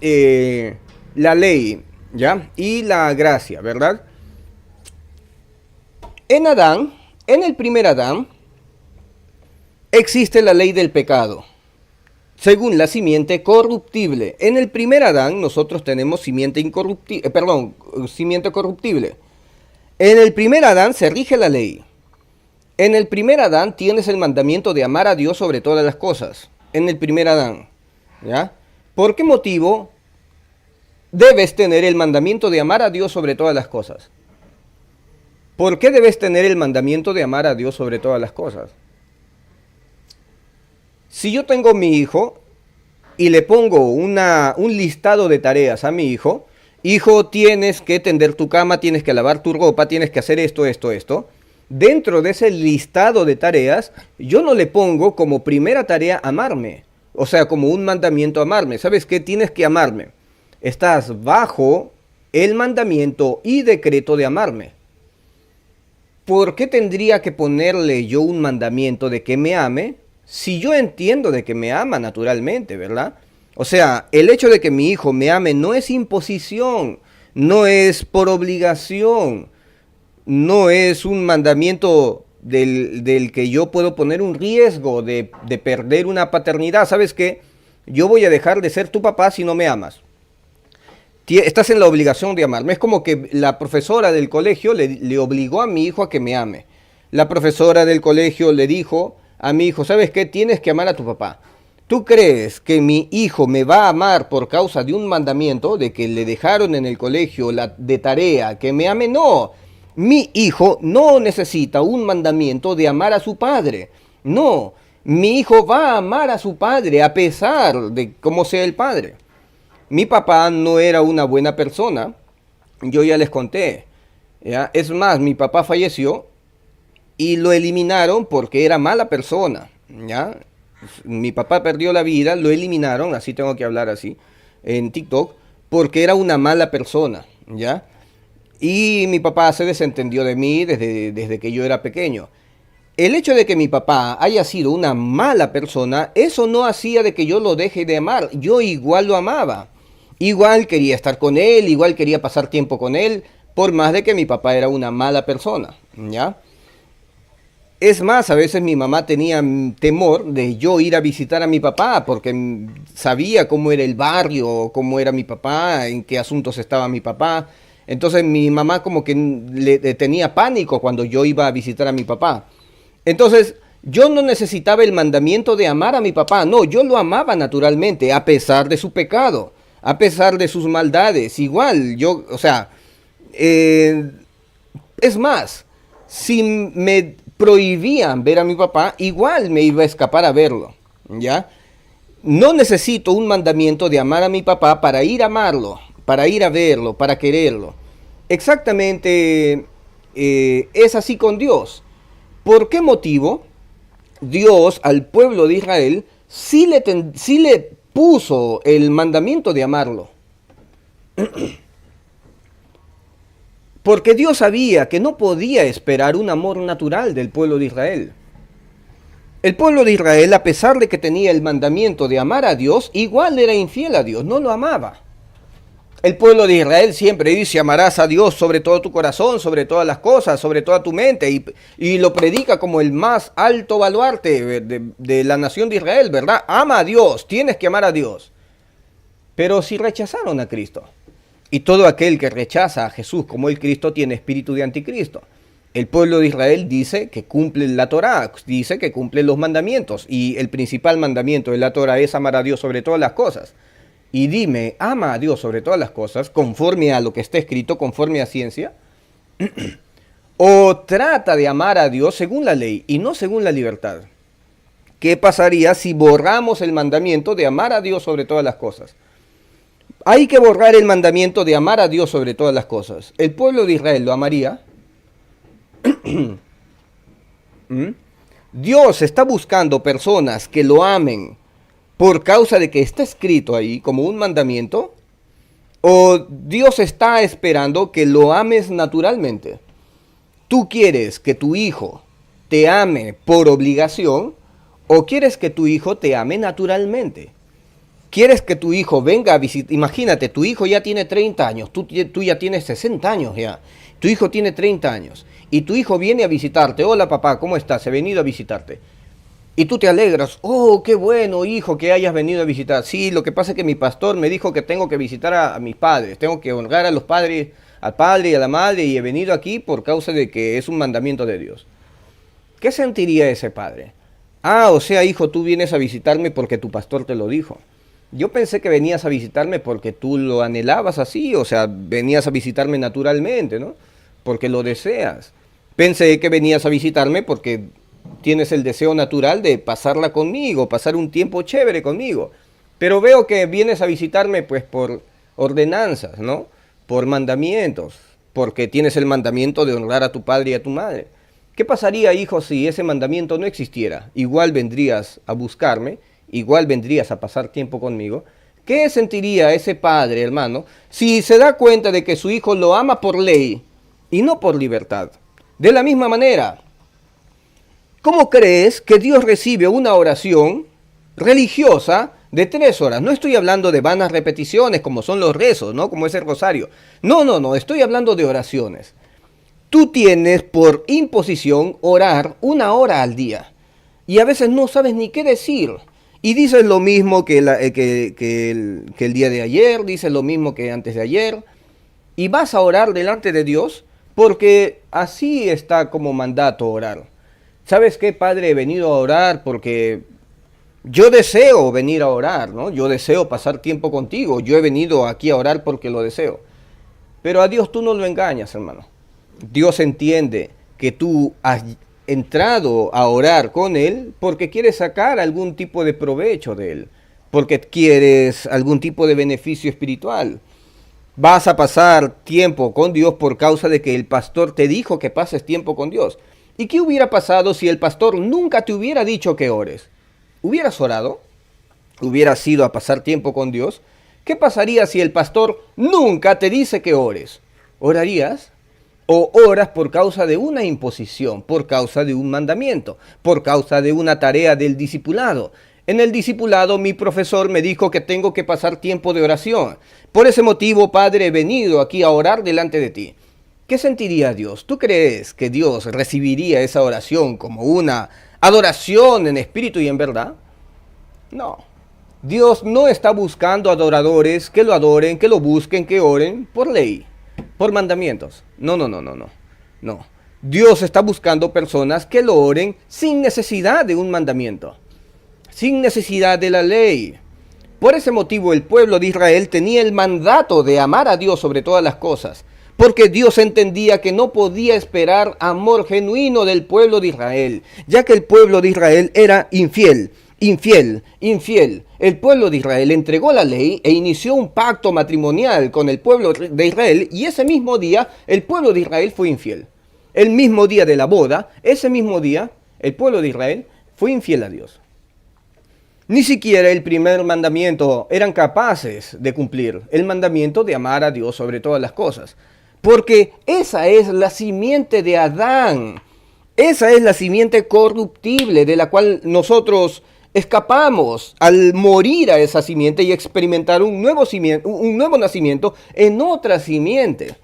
eh, la ley, ¿ya? Y la gracia, ¿verdad? En Adán, en el primer Adán, existe la ley del pecado, según la simiente corruptible. En el primer Adán nosotros tenemos simiente incorruptible, simiente corruptible. En el primer Adán se rige la ley. En el primer Adán tienes el mandamiento de amar a Dios sobre todas las cosas. En el primer Adán, ¿ya? ¿Por qué motivo debes tener el mandamiento de amar a Dios sobre todas las cosas? ¿Por qué debes tener el mandamiento de amar a Dios sobre todas las cosas? Si yo tengo mi hijo y le pongo un listado de tareas a mi hijo, hijo, tienes que tender tu cama, tienes que lavar tu ropa, tienes que hacer esto, esto, esto. Dentro de ese listado de tareas, yo no le pongo como primera tarea amarme. O sea, como un mandamiento amarme. ¿Sabes qué? Tienes que amarme. Estás bajo el mandamiento y decreto de amarme. ¿Por qué tendría que ponerle yo un mandamiento de que me ame si yo entiendo de que me ama naturalmente, ¿verdad? O sea, el hecho de que mi hijo me ame no es imposición, no es por obligación, no es un mandamiento del que yo puedo poner un riesgo de perder una paternidad. ¿Sabes qué? Yo voy a dejar de ser tu papá si no me amas. Estás en la obligación de amarme. Es como que la profesora del colegio le obligó a mi hijo a que me ame. La profesora del colegio le dijo a mi hijo, ¿sabes qué? Tienes que amar a tu papá. ¿Tú crees que mi hijo me va a amar por causa de un mandamiento de que le dejaron en el colegio de tarea que me ame? No, mi hijo no necesita un mandamiento de amar a su padre. No, mi hijo va a amar a su padre a pesar de cómo sea el padre. Mi papá no era una buena persona, yo ya les conté, ¿ya? Es más, mi papá falleció y lo eliminaron porque era mala persona, ¿ya? Mi papá perdió la vida, lo eliminaron, así tengo que hablar así, en TikTok, porque era una mala persona, ¿ya? Y mi papá se desentendió de mí desde que yo era pequeño. El hecho de que mi papá haya sido una mala persona, eso no hacía de que yo lo deje de amar. Yo igual lo amaba. Igual quería estar con él, igual quería pasar tiempo con él, por más de que mi papá era una mala persona, ¿ya? Es más, a veces mi mamá tenía temor de yo ir a visitar a mi papá porque sabía cómo era el barrio, cómo era mi papá, en qué asuntos estaba mi papá. Entonces mi mamá como que le tenía pánico cuando yo iba a visitar a mi papá. Entonces yo no necesitaba el mandamiento de amar a mi papá, no, yo lo amaba naturalmente, a pesar de su pecado, a pesar de sus maldades. Igual, yo, o sea, es más, si me prohibían ver a mi papá, igual me iba a escapar a verlo, ¿ya? No necesito un mandamiento de amar a mi papá para ir a amarlo, para ir a verlo, para quererlo. Exactamente es así con Dios. ¿Por qué motivo Dios al pueblo de Israel sí le puso el mandamiento de amarlo? Porque Dios sabía que no podía esperar un amor natural del pueblo de Israel. El pueblo de Israel, a pesar de que tenía el mandamiento de amar a Dios, igual era infiel a Dios, no lo amaba. El pueblo de Israel siempre dice, amarás a Dios sobre todo tu corazón, sobre todas las cosas, sobre toda tu mente, y lo predica como el más alto baluarte de la nación de Israel, ¿verdad? Ama a Dios, tienes que amar a Dios. Pero si rechazaron a Cristo, y todo aquel que rechaza a Jesús como el Cristo tiene espíritu de anticristo. El pueblo de Israel dice que cumple la Torá, dice que cumple los mandamientos, y el principal mandamiento de la Torá es amar a Dios sobre todas las cosas. Y dime, ¿ama a Dios sobre todas las cosas, conforme a lo que está escrito, conforme a ciencia? ¿O trata de amar a Dios según la ley y no según la libertad? ¿Qué pasaría si borramos el mandamiento de amar a Dios sobre todas las cosas? Hay que borrar el mandamiento de amar a Dios sobre todas las cosas. ¿El pueblo de Israel lo amaría? ¿Mm? Dios está buscando personas que lo amen por causa de que está escrito ahí como un mandamiento, o Dios está esperando que lo ames naturalmente. ¿Tú quieres que tu hijo te ame por obligación o quieres que tu hijo te ame naturalmente? ¿Quieres que tu hijo venga a visitar? Imagínate, tu hijo ya tiene 30 años, tú ya tienes 60 años ya. Tu hijo tiene 30 años y tu hijo viene a visitarte. Hola papá, ¿cómo estás? He venido a visitarte. Y tú te alegras. Oh, qué bueno, hijo, que hayas venido a visitar. Sí, lo que pasa es que mi pastor me dijo que tengo que visitar a mis padres. Tengo que honrar a los padres, al padre y a la madre, y he venido aquí por causa de que es un mandamiento de Dios. ¿Qué sentiría ese padre? Ah, o sea, hijo, tú vienes a visitarme porque tu pastor te lo dijo. Yo pensé que venías a visitarme porque tú lo anhelabas así, o sea, venías a visitarme naturalmente, ¿no? Porque lo deseas. Pensé que venías a visitarme porque tienes el deseo natural de pasarla conmigo, pasar un tiempo chévere conmigo. Pero veo que vienes a visitarme pues por ordenanzas, ¿no? Por mandamientos, porque tienes el mandamiento de honrar a tu padre y a tu madre. ¿Qué pasaría, hijo, si ese mandamiento no existiera? Igual vendrías a buscarme, igual vendrías a pasar tiempo conmigo. ¿Qué sentiría ese padre, hermano, si se da cuenta de que su hijo lo ama por ley y no por libertad? De la misma manera, ¿cómo crees que Dios recibe una oración religiosa de 3 horas? No estoy hablando de vanas repeticiones como son los rezos, ¿no? Como es el rosario. No, estoy hablando de oraciones. Tú tienes por imposición orar 1 hora al día y a veces no sabes ni qué decir. Y dices lo mismo que el día de ayer, dices lo mismo que antes de ayer, y vas a orar delante de Dios porque así está como mandato orar. ¿Sabes qué, Padre? He venido a orar porque yo deseo venir a orar, ¿no? Yo deseo pasar tiempo contigo. Yo he venido aquí a orar porque lo deseo. Pero a Dios tú no lo engañas, hermano. Dios entiende que tú has entrado a orar con Él porque quieres sacar algún tipo de provecho de Él, porque quieres algún tipo de beneficio espiritual. Vas a pasar tiempo con Dios por causa de que el pastor te dijo que pases tiempo con Dios. ¿Y qué hubiera pasado si el pastor nunca te hubiera dicho que ores? ¿Hubieras orado? ¿Hubieras ido a pasar tiempo con Dios? ¿Qué pasaría si el pastor nunca te dice que ores? ¿Orarías? ¿O oras por causa de una imposición, por causa de un mandamiento, por causa de una tarea del discipulado? En el discipulado mi profesor me dijo que tengo que pasar tiempo de oración. Por ese motivo, Padre, he venido aquí a orar delante de ti. ¿Qué sentiría Dios? ¿Tú crees que Dios recibiría esa oración como una adoración en espíritu y en verdad? No. Dios no está buscando adoradores que lo adoren, que lo busquen, que oren por ley, por mandamientos. No. Dios está buscando personas que lo oren sin necesidad de un mandamiento, sin necesidad de la ley. Por ese motivo el pueblo de Israel tenía el mandato de amar a Dios sobre todas las cosas, porque Dios entendía que no podía esperar amor genuino del pueblo de Israel, ya que el pueblo de Israel era infiel. El pueblo de Israel entregó la ley e inició un pacto matrimonial con el pueblo de Israel, y ese mismo día el pueblo de Israel fue infiel. El mismo día de la boda, ese mismo día, el pueblo de Israel fue infiel a Dios. Ni siquiera el primer mandamiento eran capaces de cumplir, el mandamiento de amar a Dios sobre todas las cosas. Porque esa es la simiente de Adán. Esa es la simiente corruptible de la cual nosotros escapamos al morir a esa simiente y experimentar un nuevo nacimiento en otra simiente.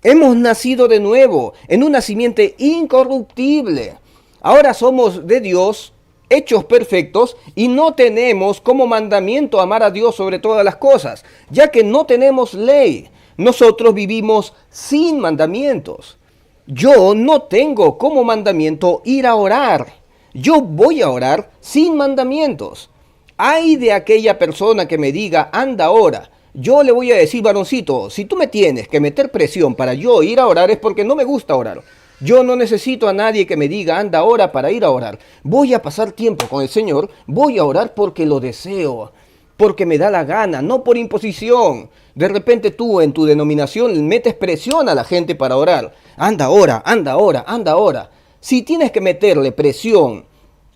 Hemos nacido de nuevo en una simiente incorruptible. Ahora somos de Dios, hechos perfectos, y no tenemos como mandamiento amar a Dios sobre todas las cosas, ya que no tenemos ley. Nosotros vivimos sin mandamientos. Yo no tengo como mandamiento ir a orar. Yo voy a orar sin mandamientos. Ay de aquella persona que me diga, anda ahora. Yo le voy a decir, varoncito, si tú me tienes que meter presión para yo ir a orar es porque no me gusta orar. Yo no necesito a nadie que me diga, anda ahora para ir a orar. Voy a pasar tiempo con el Señor, voy a orar porque lo deseo, porque me da la gana, no por imposición. De repente tú en tu denominación metes presión a la gente para orar. Anda ahora, anda ahora, anda ahora. Si tienes que meterle presión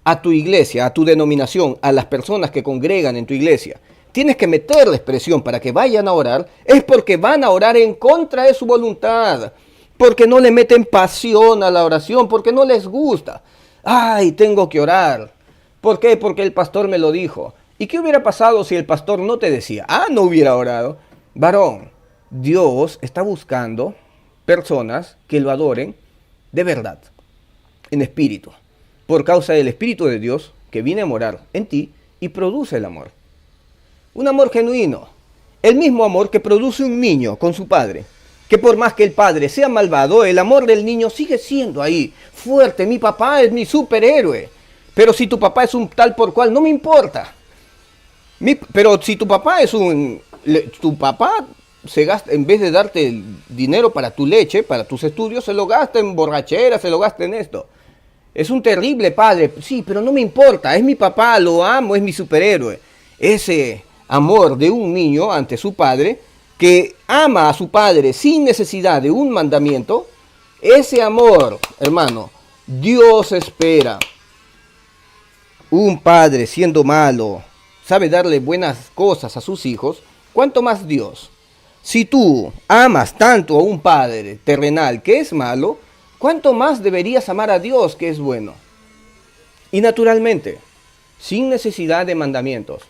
a tu iglesia, a tu denominación, a las personas que congregan en tu iglesia, tienes que meterles presión para que vayan a orar, es porque van a orar en contra de su voluntad, porque no le meten pasión a la oración, porque no les gusta. Ay, tengo que orar. ¿Por qué? Porque el pastor me lo dijo. ¿Y qué hubiera pasado si el pastor no te decía? Ah, no hubiera orado. Varón, Dios está buscando personas que lo adoren de verdad, en espíritu, por causa del Espíritu de Dios que viene a morar en ti y produce el amor. Un amor genuino, el mismo amor que produce un niño con su padre, que por más que el padre sea malvado, el amor del niño sigue siendo ahí, fuerte. Mi papá es mi superhéroe, pero si tu papá es un tal por cual, no me importa. Pero si tu papá es tu papá se gasta, en vez de darte el dinero para tu leche, para tus estudios, se lo gasta en borrachera, se lo gasta en esto. Es un terrible padre, sí, pero no me importa, es mi papá, lo amo, es mi superhéroe. Ese amor de un niño ante su padre, que ama a su padre sin necesidad de un mandamiento, ese amor, hermano, Dios espera. Un padre siendo malo, sabe darle buenas cosas a sus hijos, ¿cuánto más Dios? Si tú amas tanto a un padre terrenal que es malo, ¿cuánto más deberías amar a Dios que es bueno? Y naturalmente, sin necesidad de mandamientos.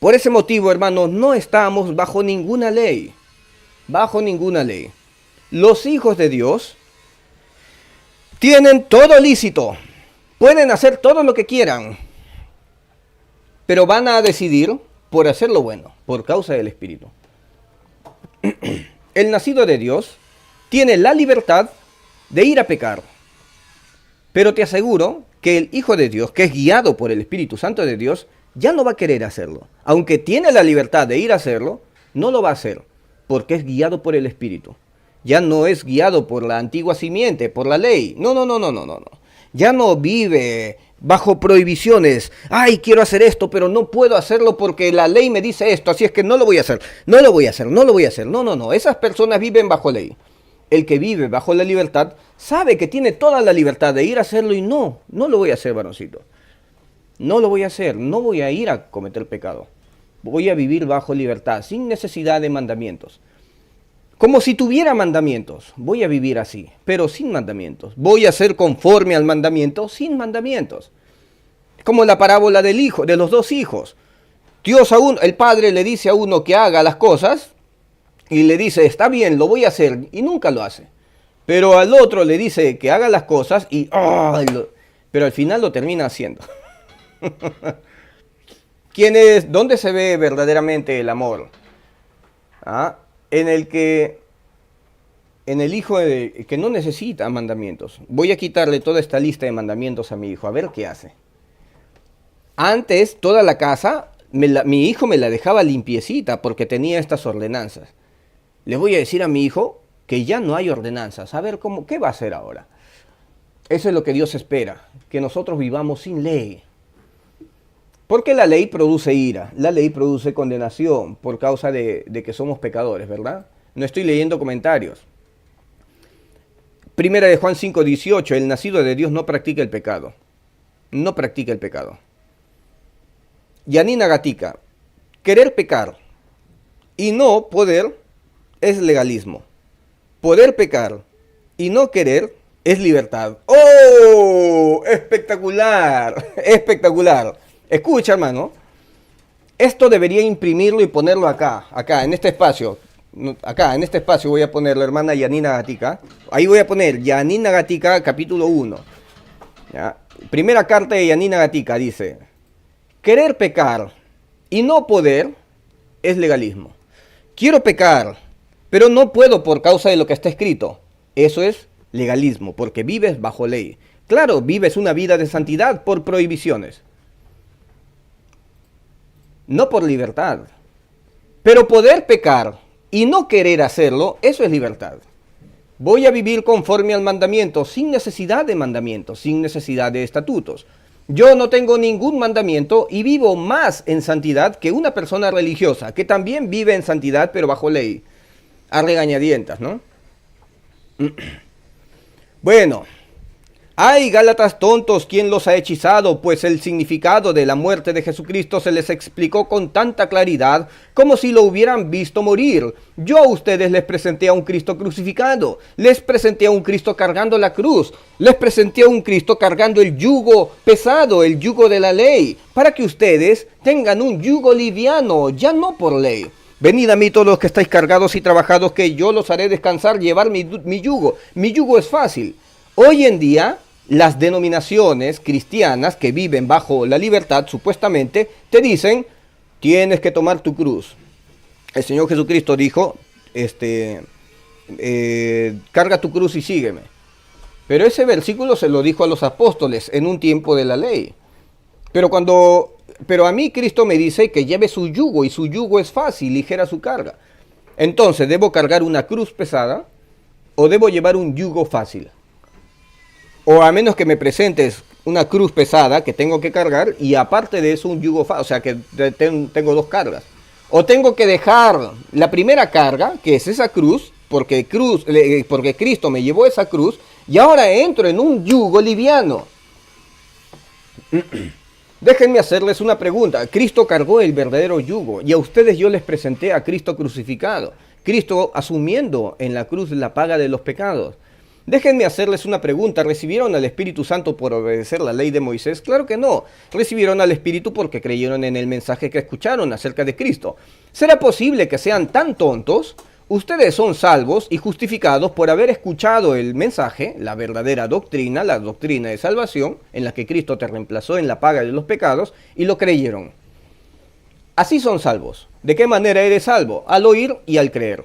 Por ese motivo, hermanos, no estamos bajo ninguna ley. Bajo ninguna ley. Los hijos de Dios tienen todo lícito. Pueden hacer todo lo que quieran. Pero van a decidir por hacer lo bueno, por causa del Espíritu. El nacido de Dios tiene la libertad de ir a pecar. Pero te aseguro que el Hijo de Dios, que es guiado por el Espíritu Santo de Dios, ya no va a querer hacerlo. Aunque tiene la libertad de ir a hacerlo, no lo va a hacer, porque es guiado por el Espíritu. Ya no es guiado por la antigua simiente, por la ley. No. Ya no vive bajo prohibiciones. Ay, quiero hacer esto, pero no puedo hacerlo porque la ley me dice esto, así es que no lo voy a hacer. No lo voy a hacer. No. Esas personas viven bajo ley. El que vive bajo la libertad sabe que tiene toda la libertad de ir a hacerlo y no lo voy a hacer, varoncito. No lo voy a hacer, no voy a ir a cometer pecado. Voy a vivir bajo libertad, sin necesidad de mandamientos. Como si tuviera mandamientos, voy a vivir así, pero sin mandamientos. Voy a ser conforme al mandamiento, sin mandamientos. Como la parábola del hijo, de los dos hijos. El padre le dice a uno que haga las cosas y le dice, está bien, lo voy a hacer, y nunca lo hace. Pero al otro le dice que haga las cosas pero al final lo termina haciendo. ¿Dónde se ve verdaderamente el amor? En el hijo que no necesita mandamientos. Voy a quitarle toda esta lista de mandamientos a mi hijo, a ver qué hace. Antes, toda la casa, mi hijo me la dejaba limpiecita porque tenía estas ordenanzas. Le voy a decir a mi hijo que ya no hay ordenanzas. A ver, ¿qué va a hacer ahora? Eso es lo que Dios espera, que nosotros vivamos sin ley. Porque la ley produce ira, la ley produce condenación por causa de que somos pecadores, ¿verdad? No estoy leyendo comentarios. Primera de Juan 5:18, el nacido de Dios no practica el pecado. No practica el pecado. Yanina Gatica, querer pecar y no poder es legalismo. Poder pecar y no querer es libertad. ¡Oh! Espectacular, espectacular. Escucha, hermano, esto debería imprimirlo y ponerlo acá, en este espacio. Acá, en este espacio voy a poner la hermana Yanina Gatica. Ahí voy a poner Yanina Gatica, capítulo 1. ¿Ya? Primera carta de Yanina Gatica dice, querer pecar y no poder es legalismo. Quiero pecar, pero no puedo por causa de lo que está escrito. Eso es legalismo, porque vives bajo ley. Claro, vives una vida de santidad por prohibiciones. No por libertad. Pero poder pecar y no querer hacerlo, eso es libertad. Voy a vivir conforme al mandamiento, sin necesidad de mandamientos, sin necesidad de estatutos. Yo no tengo ningún mandamiento y vivo más en santidad que una persona religiosa, que también vive en santidad, pero bajo ley. A regañadientas, ¿no? Bueno, ¡Ay, Gálatas tontos! ¿Quién los ha hechizado? Pues el significado de la muerte de Jesucristo se les explicó con tanta claridad como si lo hubieran visto morir. Yo a ustedes les presenté a un Cristo crucificado, les presenté a un Cristo cargando la cruz, les presenté a un Cristo cargando el yugo pesado, el yugo de la ley, para que ustedes tengan un yugo liviano, ya no por ley. Venid a mí todos los que estáis cargados y trabajados, que yo los haré descansar, llevar mi yugo. Mi yugo es fácil. Hoy en día, las denominaciones cristianas que viven bajo la libertad, supuestamente, te dicen, tienes que tomar tu cruz. El Señor Jesucristo dijo, carga tu cruz y sígueme. Pero ese versículo se lo dijo a los apóstoles en un tiempo de la ley. Pero a mí Cristo me dice que lleve su yugo, y su yugo es fácil, ligera su carga. Entonces, ¿debo cargar una cruz pesada o debo llevar un yugo fácil? O a menos que me presentes una cruz pesada que tengo que cargar y aparte de eso un yugo fácil, o sea que tengo dos cargas. O tengo que dejar la primera carga, que es esa cruz, porque Cristo me llevó esa cruz, y ahora entro en un yugo liviano. Déjenme hacerles una pregunta. Cristo cargó el verdadero yugo y a ustedes yo les presenté a Cristo crucificado. Cristo asumiendo en la cruz la paga de los pecados. Déjenme hacerles una pregunta. ¿Recibieron al Espíritu Santo por obedecer la ley de Moisés? Claro que no. Recibieron al Espíritu porque creyeron en el mensaje que escucharon acerca de Cristo. ¿Será posible que sean tan tontos? Ustedes son salvos y justificados por haber escuchado el mensaje, la verdadera doctrina, la doctrina de salvación, en la que Cristo te reemplazó en la paga de los pecados, y lo creyeron. Así son salvos. ¿De qué manera eres salvo? Al oír y al creer.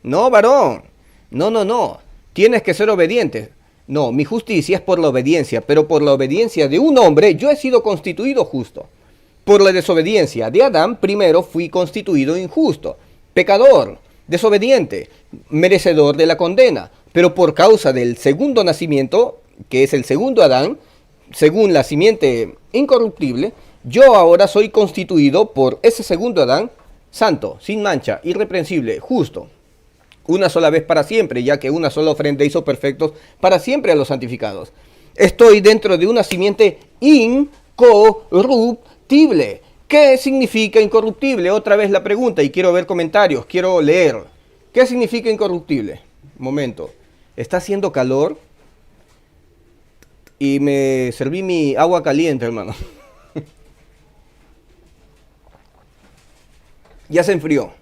No, varón. No. Tienes que ser obediente. No, mi justicia es por la obediencia, pero por la obediencia de un hombre yo he sido constituido justo. Por la desobediencia de Adán primero fui constituido injusto, pecador, desobediente, merecedor de la condena. Pero por causa del segundo nacimiento, que es el segundo Adán, según la simiente incorruptible, yo ahora soy constituido por ese segundo Adán, santo, sin mancha, irreprensible, justo. Una sola vez para siempre, ya que una sola ofrenda hizo perfectos para siempre a los santificados. Estoy dentro de una simiente incorruptible. ¿Qué significa incorruptible? Otra vez la pregunta, y quiero ver comentarios, quiero leer. ¿Qué significa incorruptible? Momento. Está haciendo calor y me serví mi agua caliente, hermano. Ya se enfrió.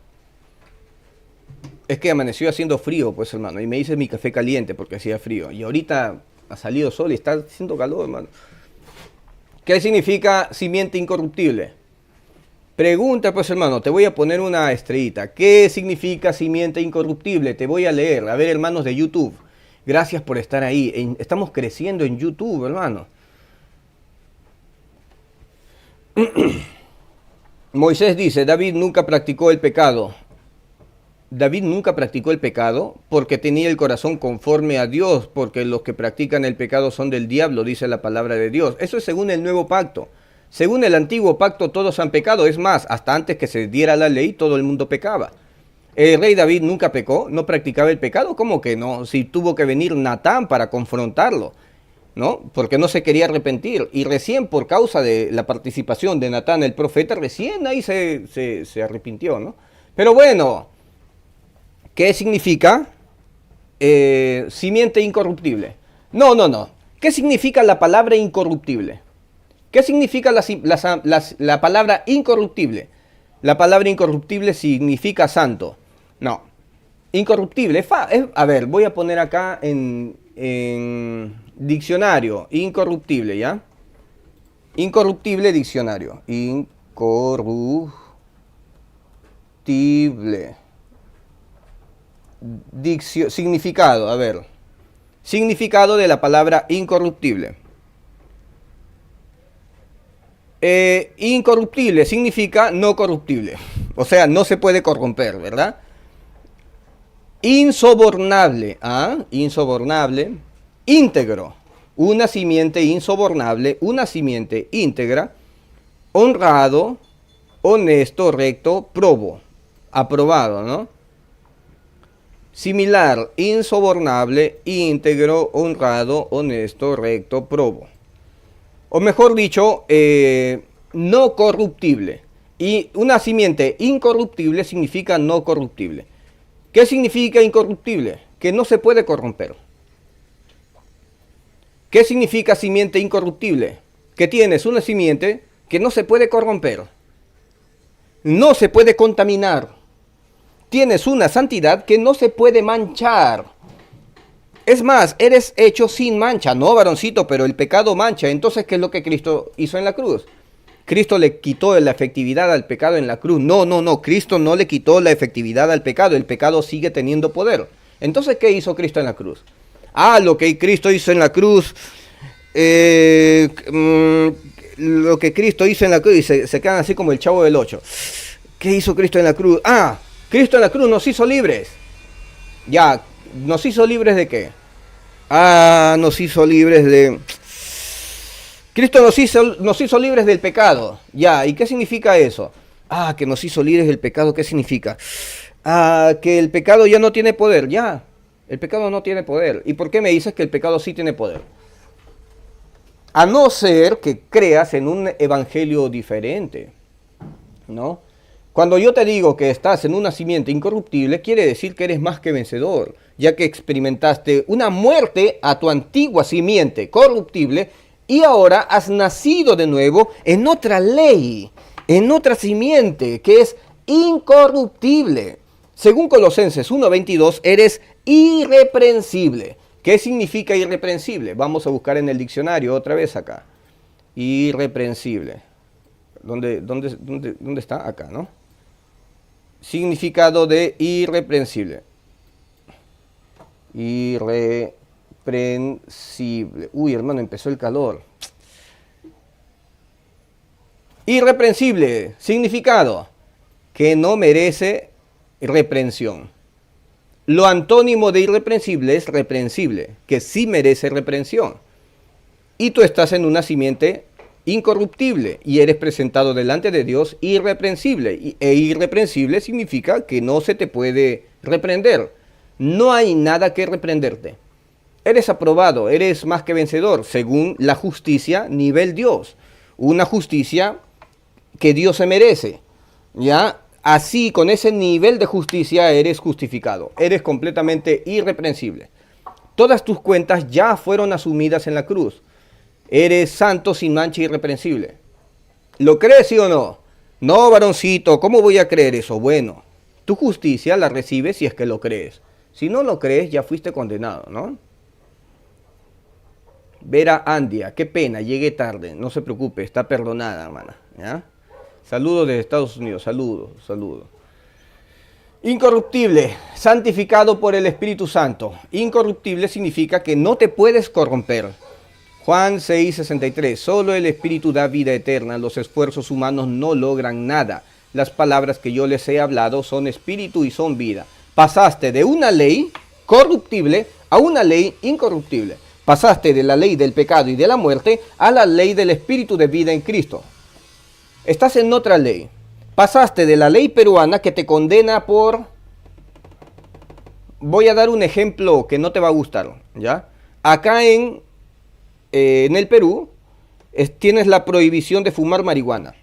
Es que amaneció haciendo frío, pues, hermano, y me hice mi café caliente porque hacía frío. Y ahorita ha salido sol y está haciendo calor, hermano. ¿Qué significa simiente incorruptible? Pregunta, pues, hermano, te voy a poner una estrellita. ¿Qué significa simiente incorruptible? Te voy a leer. A ver, hermanos de YouTube, gracias por estar ahí. Estamos creciendo en YouTube, hermano. Moisés dice, David nunca practicó el pecado. David nunca practicó el pecado porque tenía el corazón conforme a Dios, porque los que practican el pecado son del diablo, dice la palabra de Dios. Eso es según el nuevo pacto. Según el antiguo pacto todos han pecado. Es más, hasta antes que se diera la ley todo el mundo pecaba. El rey David nunca pecó, no practicaba el pecado. ¿Cómo que no? Si tuvo que venir Natán para confrontarlo, ¿no? Porque no se quería arrepentir. Y recién por causa de la participación de Natán el profeta, recién ahí se arrepintió, ¿no? Pero bueno, ¿qué significa simiente incorruptible? No. ¿Qué significa la palabra incorruptible? ¿Qué significa la palabra incorruptible? La palabra incorruptible significa santo. No. Incorruptible. A ver, voy a poner acá en diccionario. Incorruptible, ¿ya? Incorruptible, diccionario. Incorruptible. Significado, a ver. Significado de la palabra incorruptible. Incorruptible significa no corruptible. O sea, no se puede corromper, ¿verdad? Insobornable. Insobornable. Íntegro. Una simiente insobornable. Una simiente íntegra. Honrado. Honesto, recto, probo. Aprobado, ¿no? similar, insobornable, íntegro, honrado, honesto, recto, probo. O mejor dicho, no corruptible. Y una simiente incorruptible significa no corruptible. ¿Qué significa incorruptible? Que no se puede corromper. ¿Qué significa simiente incorruptible? Que tienes una simiente que no se puede corromper. No se puede contaminar. Tienes una santidad que no se puede manchar. Es más, eres hecho sin mancha. No, varoncito, pero el pecado mancha. Entonces, ¿qué es lo que Cristo hizo en la cruz? Cristo le quitó la efectividad al pecado en la cruz. No. Cristo no le quitó la efectividad al pecado. El pecado sigue teniendo poder. Entonces, ¿qué hizo Cristo en la cruz? Lo que Cristo hizo en la cruz. Lo que Cristo hizo en la cruz. Y se quedan así como el Chavo del Ocho. ¿Qué hizo Cristo en la cruz? Cristo en la cruz nos hizo libres. Ya, ¿nos hizo libres de qué? Nos hizo libres de... Cristo nos hizo libres del pecado. Ya, ¿y qué significa eso? Que nos hizo libres del pecado, ¿qué significa? Que el pecado ya no tiene poder. Ya, el pecado no tiene poder. ¿Y por qué me dices que el pecado sí tiene poder? A no ser que creas en un evangelio diferente, ¿no? Cuando yo te digo que estás en una simiente incorruptible, quiere decir que eres más que vencedor, ya que experimentaste una muerte a tu antigua simiente corruptible y ahora has nacido de nuevo en otra ley, en otra simiente que es incorruptible. Según Colosenses 1:22, eres irreprensible. ¿Qué significa irreprensible? Vamos a buscar en el diccionario otra vez acá. Irreprensible. ¿Dónde está? Acá, ¿no? Significado de irreprensible. Irreprensible. Uy, hermano, empezó el calor. Irreprensible. Significado. Que no merece reprensión. Lo antónimo de irreprensible es reprensible, que sí merece reprensión. Y tú estás en una simiente incorruptible y eres presentado delante de Dios irreprensible. E irreprensible significa que no se te puede reprender. No hay nada que reprenderte. Eres aprobado, eres más que vencedor, según la justicia nivel Dios. Una justicia que Dios se merece. ¿Ya? Así, con ese nivel de justicia, eres justificado. Eres completamente irreprensible. Todas tus cuentas ya fueron asumidas en la cruz. Eres santo, sin mancha, irreprensible. ¿Lo crees, sí o no? No, varoncito, ¿cómo voy a creer eso? Bueno, tu justicia la recibes si es que lo crees. Si no lo crees, ya fuiste condenado, ¿no? Vera Andia, qué pena, llegué tarde. No se preocupe, está perdonada, hermana. ¿Ya? Saludos desde Estados Unidos, saludos. Incorruptible, santificado por el Espíritu Santo. Incorruptible significa que no te puedes corromper. Juan 6:63, solo el Espíritu da vida eterna, los esfuerzos humanos no logran nada. Las palabras que yo les he hablado son espíritu y son vida. Pasaste de una ley corruptible a una ley incorruptible. Pasaste de la ley del pecado y de la muerte a la ley del Espíritu de vida en Cristo. Estás en otra ley. Pasaste de la ley peruana que te condena por... Voy a dar un ejemplo que no te va a gustar, ¿ya? Acá en el Perú tienes la prohibición de fumar marihuana.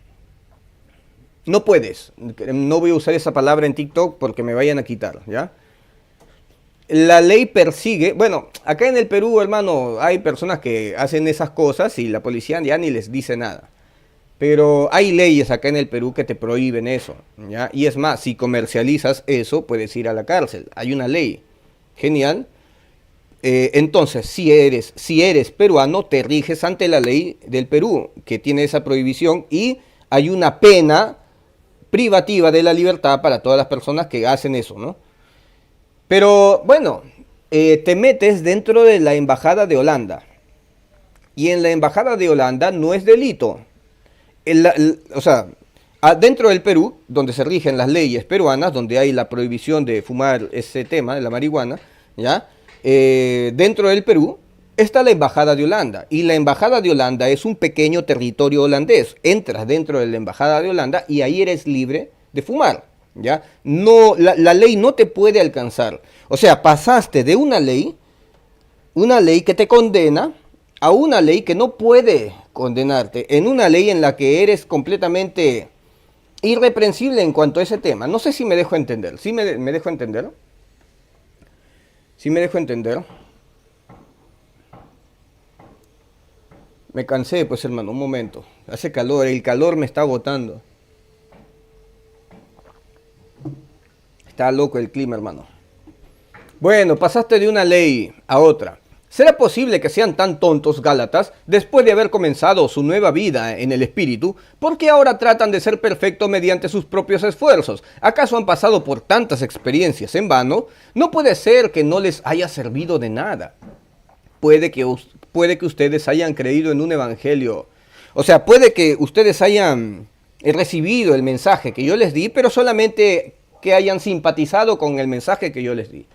No puedes. No voy a usar esa palabra en TikTok porque me vayan a quitar, ¿ya? La ley persigue... Bueno, acá en el Perú, hermano, hay personas que hacen esas cosas y la policía ya ni les dice nada. Pero hay leyes acá en el Perú que te prohíben eso, ¿ya? Y es más, si comercializas eso, puedes ir a la cárcel. Hay una ley. Genial. Entonces, si eres peruano, te riges ante la ley del Perú, que tiene esa prohibición, y hay una pena privativa de la libertad para todas las personas que hacen eso, ¿no? Pero, bueno, te metes dentro de la embajada de Holanda. Y en la embajada de Holanda no es delito. Dentro del Perú, donde se rigen las leyes peruanas, donde hay la prohibición de fumar ese tema de la marihuana, ¿ya? Dentro del Perú está la embajada de Holanda, y la embajada de Holanda es un pequeño territorio holandés. Entras dentro de la embajada de Holanda y ahí eres libre de fumar, ¿ya? No, la ley no te puede alcanzar. O sea, pasaste de una ley que te condena, a una ley que no puede condenarte, en una ley en la que eres completamente irreprensible en cuanto a ese tema. No sé si me dejo entender. ¿Sí me dejo entender? ¿Sí me dejo entender? Me cansé, pues hermano, un momento. Hace calor, el calor me está agotando. Está loco el clima, hermano. Bueno, pasaste de una ley a otra. ¿Será posible que sean tan tontos Gálatas después de haber comenzado su nueva vida en el Espíritu? ¿Por qué ahora tratan de ser perfectos mediante sus propios esfuerzos? ¿Acaso han pasado por tantas experiencias en vano? No puede ser que no les haya servido de nada. Puede que ustedes hayan creído en un evangelio. O sea, puede que ustedes hayan recibido el mensaje que yo les di, pero solamente que hayan simpatizado con el mensaje que yo les di.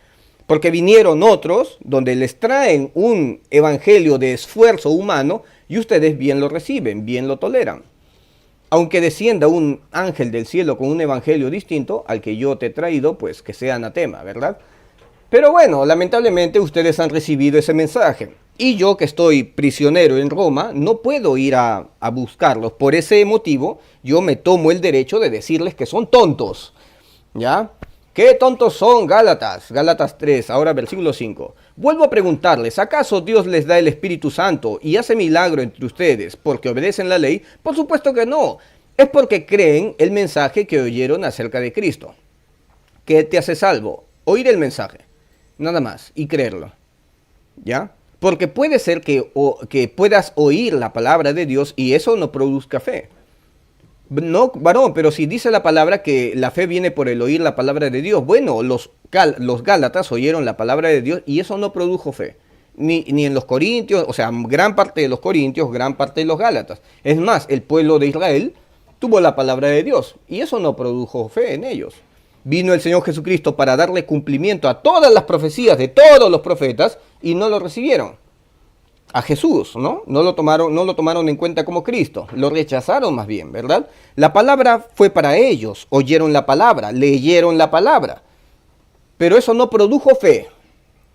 Porque vinieron otros donde les traen un evangelio de esfuerzo humano y ustedes bien lo reciben, bien lo toleran. Aunque descienda un ángel del cielo con un evangelio distinto al que yo te he traído, pues que sea anatema, ¿verdad? Pero bueno, lamentablemente ustedes han recibido ese mensaje. Y yo, que estoy prisionero en Roma, no puedo ir a buscarlos. Por ese motivo, yo me tomo el derecho de decirles que son tontos. ¿Ya? ¿Qué tontos son, Gálatas? Gálatas 3, ahora versículo 5. Vuelvo a preguntarles, ¿acaso Dios les da el Espíritu Santo y hace milagro entre ustedes porque obedecen la ley? Por supuesto que no. Es porque creen el mensaje que oyeron acerca de Cristo. ¿Qué te hace salvo? Oír el mensaje. Nada más. Y creerlo. ¿Ya? Porque puede ser que puedas oír la palabra de Dios y eso no produzca fe. No, varón, pero si dice la palabra que la fe viene por el oír la palabra de Dios, bueno, los Gálatas oyeron la palabra de Dios y eso no produjo fe. Ni en los Corintios, o sea, gran parte de los Corintios, gran parte de los Gálatas. Es más, el pueblo de Israel tuvo la palabra de Dios y eso no produjo fe en ellos. Vino el Señor Jesucristo para darle cumplimiento a todas las profecías de todos los profetas y no lo recibieron. A Jesús, ¿no? No lo tomaron en cuenta como Cristo, lo rechazaron más bien, ¿verdad? La palabra fue para ellos, oyeron la palabra, leyeron la palabra, pero eso no produjo fe.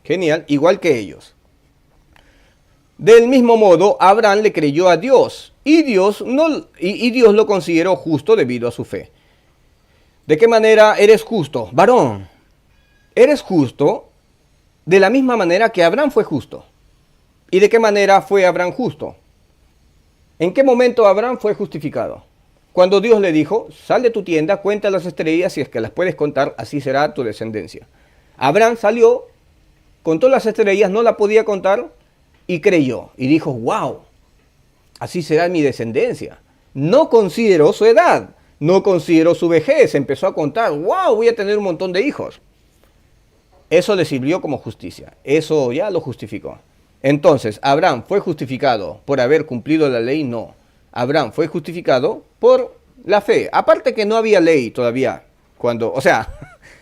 Genial, igual que ellos. Del mismo modo, Abraham le creyó a Dios y Dios lo consideró justo debido a su fe. ¿De qué manera eres justo? Varón, eres justo de la misma manera que Abraham fue justo. ¿Y de qué manera fue Abraham justo? ¿En qué momento Abraham fue justificado? Cuando Dios le dijo, sal de tu tienda, cuenta las estrellas, si es que las puedes contar, así será tu descendencia. Abraham salió, contó las estrellas, no la podía contar y creyó. Y dijo, wow, así será mi descendencia. No consideró su edad, no consideró su vejez, empezó a contar, wow, voy a tener un montón de hijos. Eso le sirvió como justicia, eso ya lo justificó. Entonces, ¿Abraham fue justificado por haber cumplido la ley? No. Abraham fue justificado por la fe. Aparte que no había ley todavía.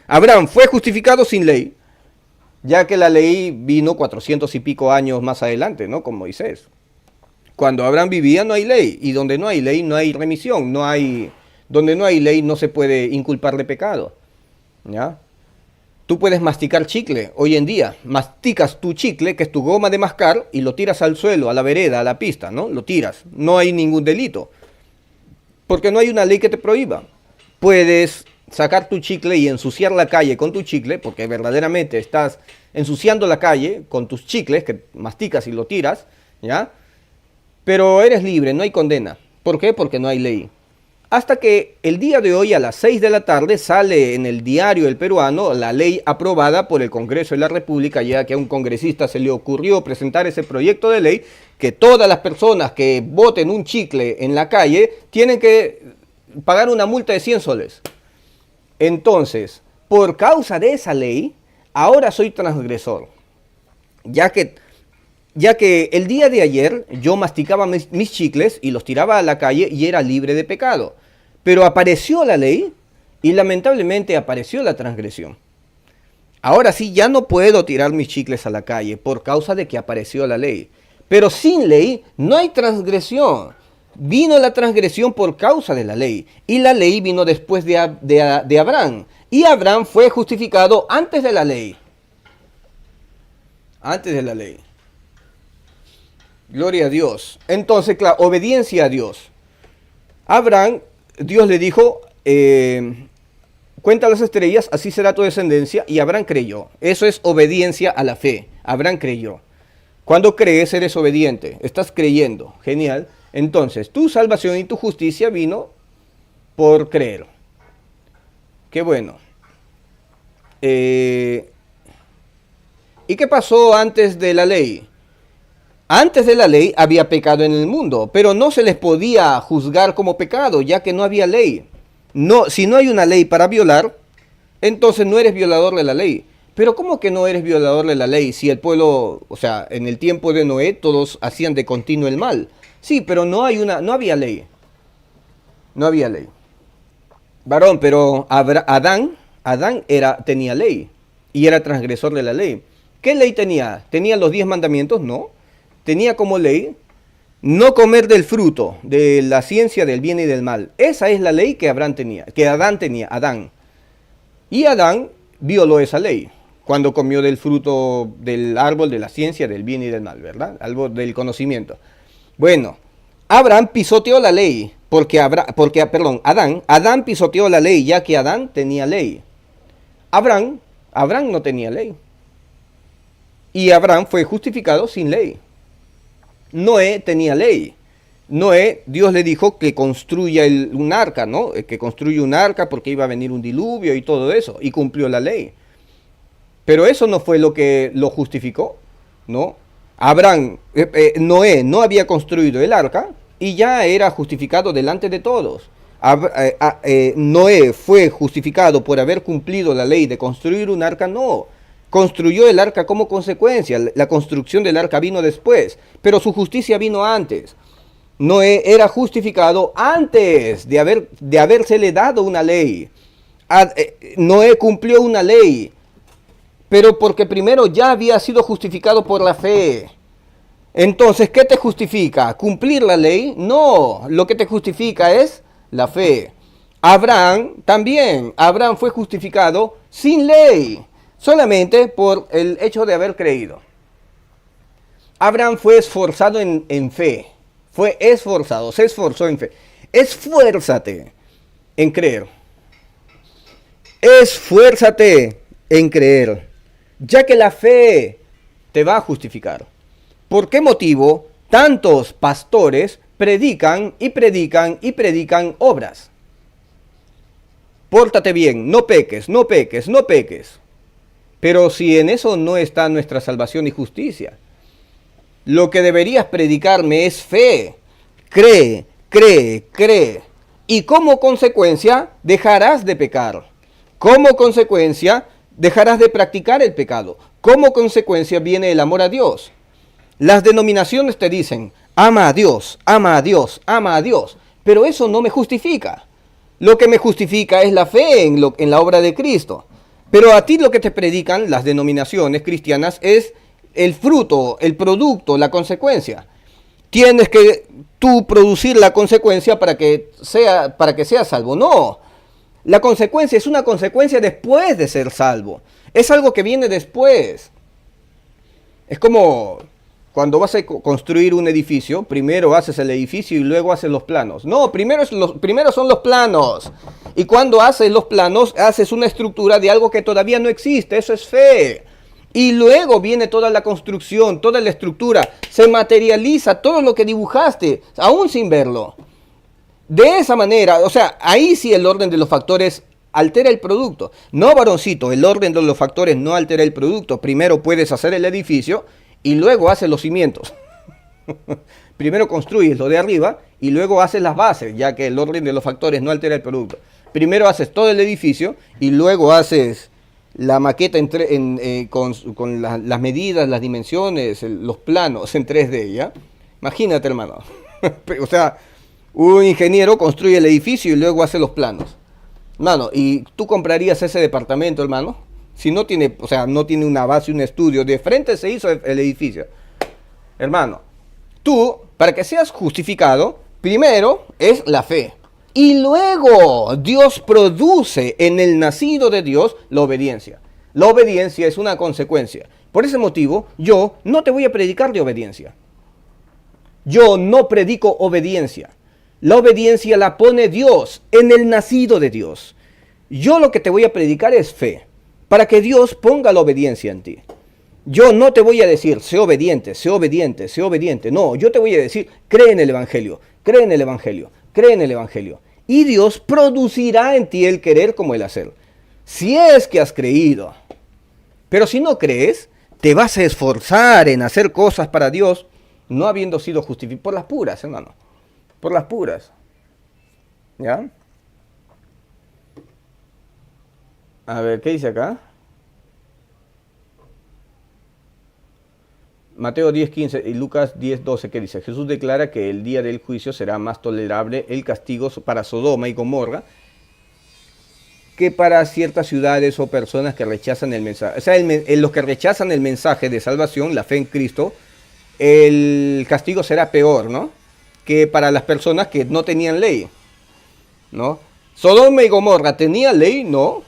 Abraham fue justificado sin ley, ya que la ley vino 400 y pico años más adelante, ¿no? Con Moisés. Cuando Abraham vivía no hay ley, y donde no hay ley no hay remisión, donde no hay ley no se puede inculpar de pecado. ¿Ya? Tú puedes masticar chicle hoy en día. Masticas tu chicle, que es tu goma de mascar, y lo tiras al suelo, a la vereda, a la pista, ¿no? Lo tiras. No hay ningún delito. Porque no hay una ley que te prohíba. Puedes sacar tu chicle y ensuciar la calle con tu chicle, porque verdaderamente estás ensuciando la calle con tus chicles, que masticas y lo tiras, ¿ya? Pero eres libre, no hay condena. ¿Por qué? Porque no hay ley. Hasta que el día de hoy a las 6 de la tarde sale en el diario El Peruano la ley aprobada por el Congreso de la República, ya que a un congresista se le ocurrió presentar ese proyecto de ley que todas las personas que boten un chicle en la calle tienen que pagar una multa de 100 soles. Entonces, por causa de esa ley, ahora soy transgresor, ya que el día de ayer yo masticaba mis chicles y los tiraba a la calle y era libre de pecado. Pero apareció la ley y lamentablemente apareció la transgresión. Ahora sí, ya no puedo tirar mis chicles a la calle por causa de que apareció la ley. Pero sin ley no hay transgresión. Vino la transgresión por causa de la ley, y la ley vino después de Abraham, y Abraham fue justificado antes de la ley. Antes de la ley. Gloria a Dios. Entonces, claro, obediencia a Dios. Abraham, Dios le dijo, cuenta las estrellas, así será tu descendencia, y Abraham creyó. Eso es obediencia a la fe. Abraham creyó. Cuando crees, eres obediente, estás creyendo. Genial. Entonces, tu salvación y tu justicia vino por creer. Qué bueno. ¿Y qué pasó antes de la ley? Antes de la ley había pecado en el mundo, pero no se les podía juzgar como pecado, ya que no había ley. No, si no hay una ley para violar, entonces no eres violador de la ley. Pero ¿cómo que no eres violador de la ley si el pueblo, o sea, en el tiempo de Noé todos hacían de continuo el mal? Sí, pero no había ley. No había ley. Varón, pero Adán tenía ley y era transgresor de la ley. ¿Qué ley tenía? ¿Tenía los 10 mandamientos? No. Tenía como ley no comer del fruto de la ciencia del bien y del mal. Esa es la ley que Adán tenía. Y Adán violó esa ley cuando comió del fruto del árbol de la ciencia del bien y del mal, ¿verdad? Árbol del conocimiento. Bueno, Abraham pisoteó la ley, Adán pisoteó la ley, ya que Adán tenía ley. Abraham no tenía ley. Y Abraham fue justificado sin ley. Noé tenía ley. Noé, Dios le dijo que construya un arca, ¿no? Que construya un arca porque iba a venir un diluvio y todo eso, y cumplió la ley. Pero eso no fue lo que lo justificó, ¿no? Noé no había construido el arca y ya era justificado delante de todos. Noé fue justificado por haber cumplido la ley de construir un arca, no. Construyó el arca como consecuencia, la construcción del arca vino después, pero su justicia vino antes. Noé era justificado antes de habérsele dado una ley. Noé cumplió una ley, pero porque primero ya había sido justificado por la fe. Entonces, ¿qué te justifica? ¿Cumplir la ley? No, lo que te justifica es la fe. Abraham también, Abraham fue justificado sin ley, solamente por el hecho de haber creído. Abraham fue esforzado en fe, se esforzó en fe. Esfuérzate en creer. Esfuérzate en creer, ya que la fe te va a justificar. ¿Por qué motivo tantos pastores predican y predican y predican obras? Pórtate bien, no peques, no peques, no peques. Pero si en eso no está nuestra salvación y justicia, lo que deberías predicarme es fe. Cree, cree, cree. Y como consecuencia dejarás de pecar. Como consecuencia dejarás de practicar el pecado. Como consecuencia viene el amor a Dios. Las denominaciones te dicen, ama a Dios, ama a Dios, ama a Dios. Pero eso no me justifica. Lo que me justifica es la fe en la obra de Cristo. Pero a ti lo que te predican las denominaciones cristianas es el fruto, el producto, la consecuencia. Tienes que tú producir la consecuencia para que seas salvo. No, la consecuencia es una consecuencia después de ser salvo. Es algo que viene después. Es como cuando vas a construir un edificio, primero haces el edificio y luego haces los planos. No, primero son los planos. Y cuando haces los planos, haces una estructura de algo que todavía no existe. Eso es fe. Y luego viene toda la construcción, toda la estructura. Se materializa todo lo que dibujaste, aún sin verlo. De esa manera, o sea, ahí sí el orden de los factores altera el producto. No, varoncito, el orden de los factores no altera el producto. Primero puedes hacer el edificio y luego haces los cimientos. Primero construyes lo de arriba y luego haces las bases, ya que el orden de los factores no altera el producto. Primero haces todo el edificio y luego haces la maqueta con las medidas, las dimensiones, los planos en 3D, ¿ya? Imagínate, hermano. O sea, un ingeniero construye el edificio y luego hace los planos. Hermano, ¿y tú comprarías ese departamento, hermano? Si no tiene, o sea, no tiene una base, un estudio, de frente se hizo el edificio. Hermano, tú, para que seas justificado, Primero es la fe. Y luego Dios produce en el nacido de Dios la obediencia. La obediencia es una consecuencia. Por ese motivo, yo no te voy a predicar de obediencia. Yo no predico obediencia. La obediencia la pone Dios en el nacido de Dios. Yo lo que te voy a predicar es fe, para que Dios ponga la obediencia en ti. Yo no te voy a decir, sé obediente, sé obediente, sé obediente. No, yo te voy a decir, cree en el Evangelio, cree en el Evangelio, cree en el Evangelio. Y Dios producirá en ti el querer como el hacer. Si es que has creído. Pero si no crees, te vas a esforzar en hacer cosas para Dios, no habiendo sido justificado. Por las puras, hermano. Por las puras. ¿Ya? A ver, ¿qué dice acá? Mateo 10:15 y Lucas 10:12, ¿qué dice? Jesús declara que el día del juicio será más tolerable el castigo para Sodoma y Gomorra que para ciertas ciudades o personas que rechazan el mensaje. O sea, los que rechazan el mensaje de salvación, la fe en Cristo, el castigo será peor, ¿no? Que para las personas que no tenían ley, ¿no? Sodoma y Gomorra tenían ley, ¿no?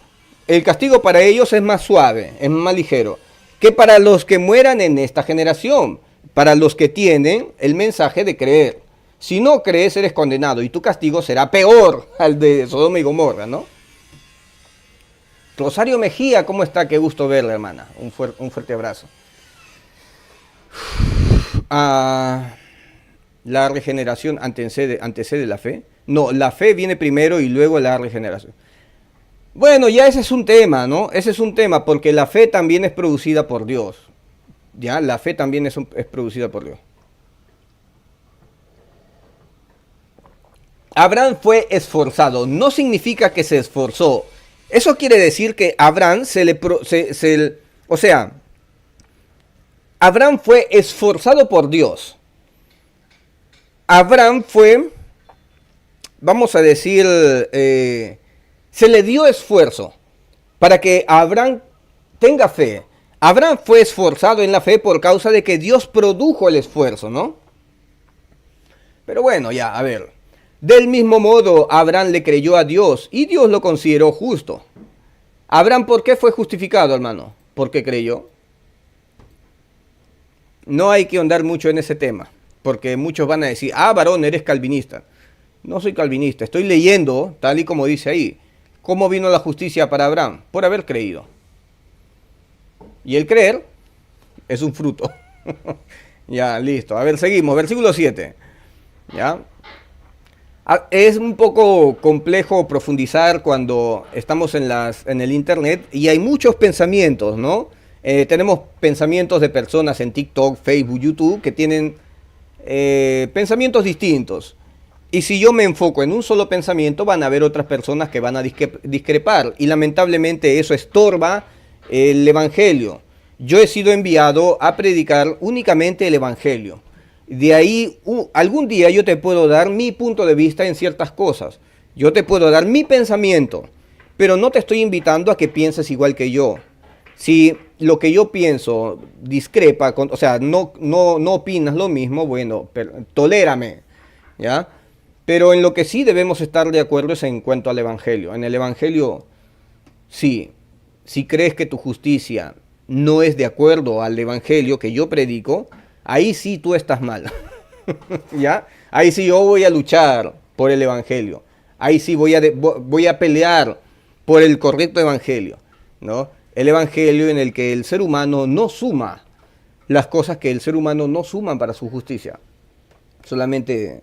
El castigo para ellos es más suave, es más ligero que para los que mueran en esta generación, para los que tienen el mensaje de creer. Si no crees, eres condenado y tu castigo será peor al de Sodoma y Gomorra, ¿no? Rosario Mejía, ¿cómo está? Qué gusto verla, hermana. Un fuerte abrazo. La regeneración antecede la fe. No, la fe viene primero y luego la regeneración. Bueno, ya ese es un tema, ¿no? Ese es un tema porque la fe también es producida por Dios. Ya, la fe también es producida por Dios. Abraham fue esforzado. No significa que se esforzó. Eso quiere decir que Abraham Abraham fue esforzado por Dios. Abraham fue, vamos a decir, se le dio esfuerzo para que Abraham tenga fe. Abraham fue esforzado en la fe por causa de que Dios produjo el esfuerzo, ¿no? Pero bueno, ya, a ver. Del mismo modo, Abraham le creyó a Dios y Dios lo consideró justo. Abraham, ¿por qué fue justificado, hermano? Porque creyó. No hay que ahondar mucho en ese tema, porque muchos van a decir, varón, eres calvinista. No soy calvinista, estoy leyendo, tal y como dice ahí, cómo vino la justicia para Abraham, por haber creído. Y el creer es un fruto. Ya, listo. A ver, seguimos. Versículo 7. ¿Ya? Es un poco complejo profundizar cuando estamos en el internet y hay muchos pensamientos, ¿no? Tenemos pensamientos de personas en TikTok, Facebook, YouTube que tienen pensamientos distintos. Y si yo me enfoco en un solo pensamiento, van a haber otras personas que van a discrepar. Y lamentablemente eso estorba el Evangelio. Yo he sido enviado a predicar únicamente el Evangelio. De ahí, algún día yo te puedo dar mi punto de vista en ciertas cosas. Yo te puedo dar mi pensamiento, pero no te estoy invitando a que pienses igual que yo. Si lo que yo pienso discrepa, o sea, no opinas lo mismo, bueno, tolérame, ¿ya? Pero en lo que sí debemos estar de acuerdo es en cuanto al Evangelio. En el Evangelio, sí, si crees que tu justicia no es de acuerdo al Evangelio que yo predico, ahí sí tú estás mal, ¿ya? Ahí sí yo voy a luchar por el Evangelio. Ahí sí voy a pelear por el correcto Evangelio, ¿no? El Evangelio en el que el ser humano no suma las cosas que el ser humano no suman para su justicia. Solamente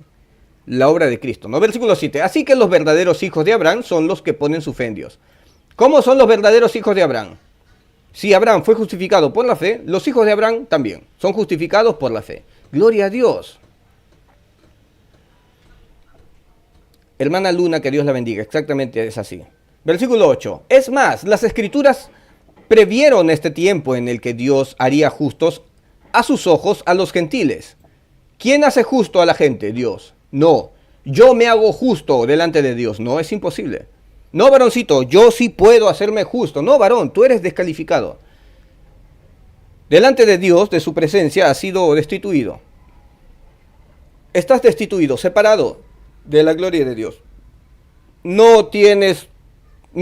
la obra de Cristo, ¿no? Versículo 7. Así que los verdaderos hijos de Abraham son los que ponen su fe en Dios. ¿Cómo son los verdaderos hijos de Abraham? Si Abraham fue justificado por la fe, los hijos de Abraham también son justificados por la fe. Gloria a Dios. Hermana Luna, que Dios la bendiga. Exactamente es así. Versículo 8. Es más, las Escrituras previeron este tiempo en el que Dios haría justos a sus ojos a los gentiles. ¿Quién hace justo a la gente? Dios. No, yo me hago justo delante de Dios. No, es imposible. No, varoncito, yo sí puedo hacerme justo. No, varón, tú eres descalificado. Delante de Dios, de su presencia, has sido destituido. estás destituido, separado de la gloria de Dios. No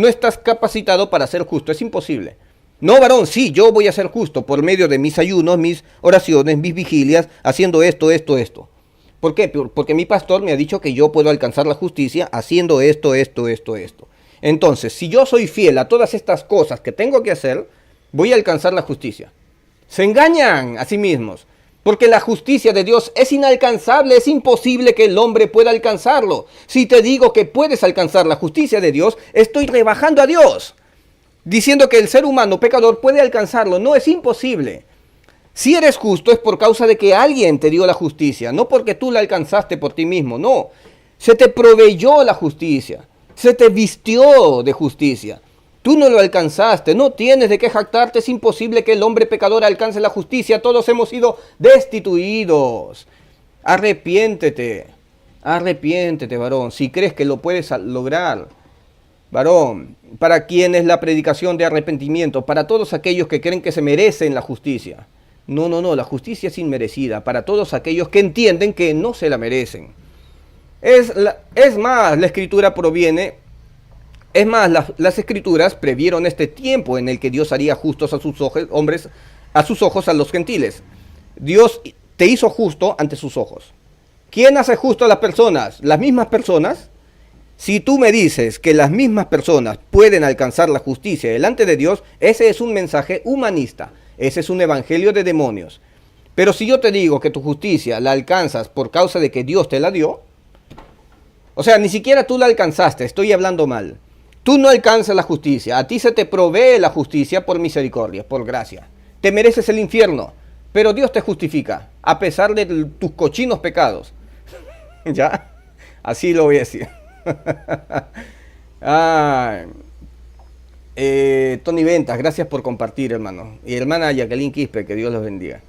estás capacitado para ser justo, es imposible. No, varón, sí, yo voy a ser justo por medio de mis ayunos, mis oraciones, mis vigilias, haciendo esto. ¿Por qué? Porque mi pastor me ha dicho que yo puedo alcanzar la justicia haciendo esto. Entonces, si yo soy fiel a todas estas cosas que tengo que hacer, voy a alcanzar la justicia. Se engañan a sí mismos, porque la justicia de Dios es inalcanzable, es imposible que el hombre pueda alcanzarlo. Si te digo que puedes alcanzar la justicia de Dios, estoy rebajando a Dios, diciendo que el ser humano pecador puede alcanzarlo. No, es imposible. Si eres justo es por causa de que alguien te dio la justicia, no porque tú la alcanzaste por ti mismo, no. Se te proveyó la justicia, se te vistió de justicia. Tú no lo alcanzaste, no tienes de qué jactarte, es imposible que el hombre pecador alcance la justicia, todos hemos sido destituidos. Arrepiéntete, varón, si crees que lo puedes lograr. Varón, ¿para quién es la predicación de arrepentimiento? Para todos aquellos que creen que se merecen la justicia. No, la justicia es inmerecida, para todos aquellos que entienden que no se la merecen. Es más, la escritura las escrituras previeron este tiempo en el que Dios haría justos a sus ojos a los gentiles. Dios te hizo justo ante sus ojos. ¿Quién hace justo a las personas? ¿Las mismas personas? Si tú me dices que las mismas personas pueden alcanzar la justicia delante de Dios, ese es un mensaje humanista. Ese es un evangelio de demonios. Pero si yo te digo que tu justicia la alcanzas por causa de que Dios te la dio, o sea, ni siquiera tú la alcanzaste, estoy hablando mal. Tú no alcanzas la justicia, a ti se te provee la justicia por misericordia, por gracia. Te mereces el infierno, pero Dios te justifica, a pesar de tus cochinos pecados. ¿Ya? Así lo voy a decir. Tony Ventas, gracias por compartir, hermano. Y hermana Jacqueline Quispe, que Dios los bendiga.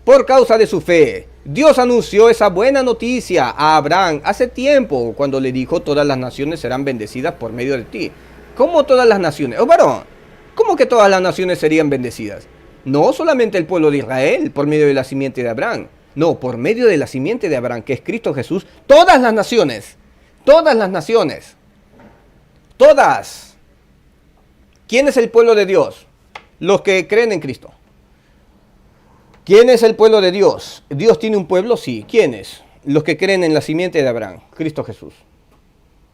Por causa de su fe, Dios anunció esa buena noticia a Abraham hace tiempo, cuando le dijo: todas las naciones serán bendecidas por medio de ti. ¿Cómo todas las naciones? Oh, varón, ¿cómo que todas las naciones serían bendecidas? No solamente el pueblo de Israel, por medio de la simiente de Abraham. No, por medio de la simiente de Abraham, que es Cristo Jesús, todas las naciones. Todas. ¿Quién es el pueblo de Dios? Los que creen en Cristo. ¿Quién es el pueblo de Dios? ¿Dios tiene un pueblo? Sí. ¿Quiénes? Los que creen en la simiente de Abraham, Cristo Jesús.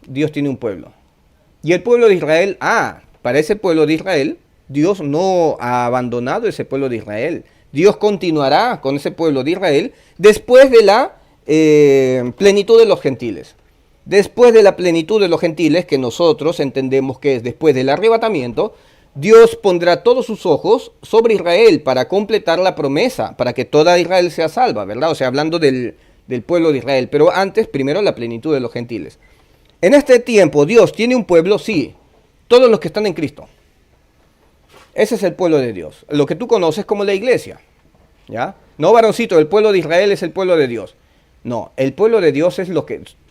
Dios tiene un pueblo. Y el pueblo de Israel, para ese pueblo de Israel, Dios no ha abandonado ese pueblo de Israel. Dios continuará con ese pueblo de Israel después de la plenitud de los gentiles. Después de la plenitud de los gentiles, que nosotros entendemos que es después del arrebatamiento, Dios pondrá todos sus ojos sobre Israel para completar la promesa, para que toda Israel sea salva, ¿verdad? O sea, hablando del pueblo de Israel, pero antes, primero la plenitud de los gentiles. En este tiempo, Dios tiene un pueblo, sí, todos los que están en Cristo. Ese es el pueblo de Dios, lo que tú conoces como la iglesia, ¿ya? No, varoncito, el pueblo de Israel es el pueblo de Dios. No, el pueblo de Dios es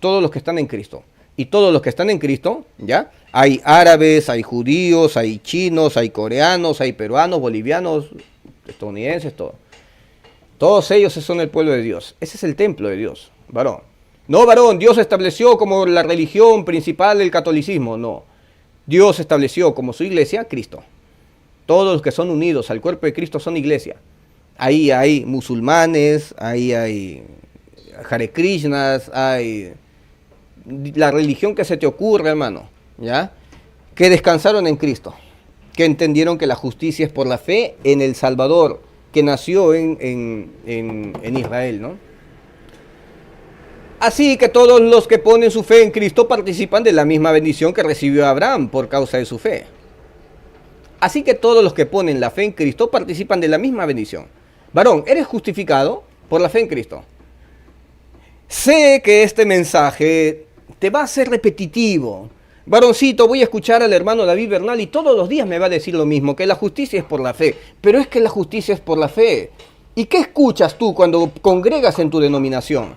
todos los que están en Cristo. Y todos los que están en Cristo, ¿ya? Hay árabes, hay judíos, hay chinos, hay coreanos, hay peruanos, bolivianos, estadounidenses, todo. Todos ellos son el pueblo de Dios. Ese es el templo de Dios, varón. No, varón, Dios estableció como la religión principal el catolicismo, no. Dios estableció como su iglesia Cristo. Todos los que son unidos al cuerpo de Cristo son iglesia. Ahí hay musulmanes, ahí hay Hare Krishnas, hay la religión que se te ocurra, hermano, ¿ya? Que descansaron en Cristo, que entendieron que la justicia es por la fe en el Salvador, que nació en Israel, ¿no? Así que todos los que ponen su fe en Cristo participan de la misma bendición que recibió Abraham por causa de su fe. Así que todos los que ponen la fe en Cristo participan de la misma bendición. Varón, eres justificado por la fe en Cristo. Sé que este mensaje te va a ser repetitivo. Varoncito, voy a escuchar al hermano David Bernal y todos los días me va a decir lo mismo, que la justicia es por la fe. Pero es que la justicia es por la fe. ¿Y qué escuchas tú cuando congregas en tu denominación?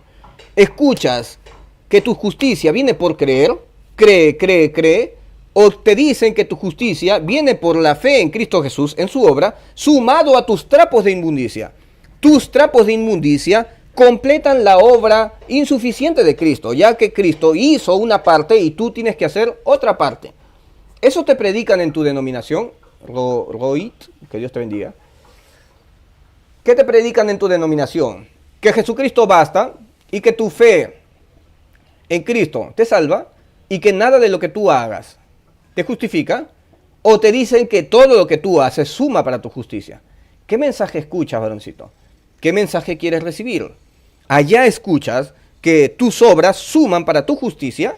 ¿Escuchas que tu justicia viene por creer? Cree. ¿O te dicen que tu justicia viene por la fe en Cristo Jesús, en su obra, sumado a tus trapos de inmundicia? Tus trapos de inmundicia completan la obra insuficiente de Cristo, ya que Cristo hizo una parte y tú tienes que hacer otra parte. Eso te predican en tu denominación, Roit, que Dios te bendiga. ¿Qué te predican en tu denominación? Que Jesucristo basta y que tu fe en Cristo te salva y que nada de lo que tú hagas te justifica, o te dicen que todo lo que tú haces suma para tu justicia. ¿Qué mensaje escuchas, varoncito? ¿Qué mensaje quieres recibir? Allá escuchas que tus obras suman para tu justicia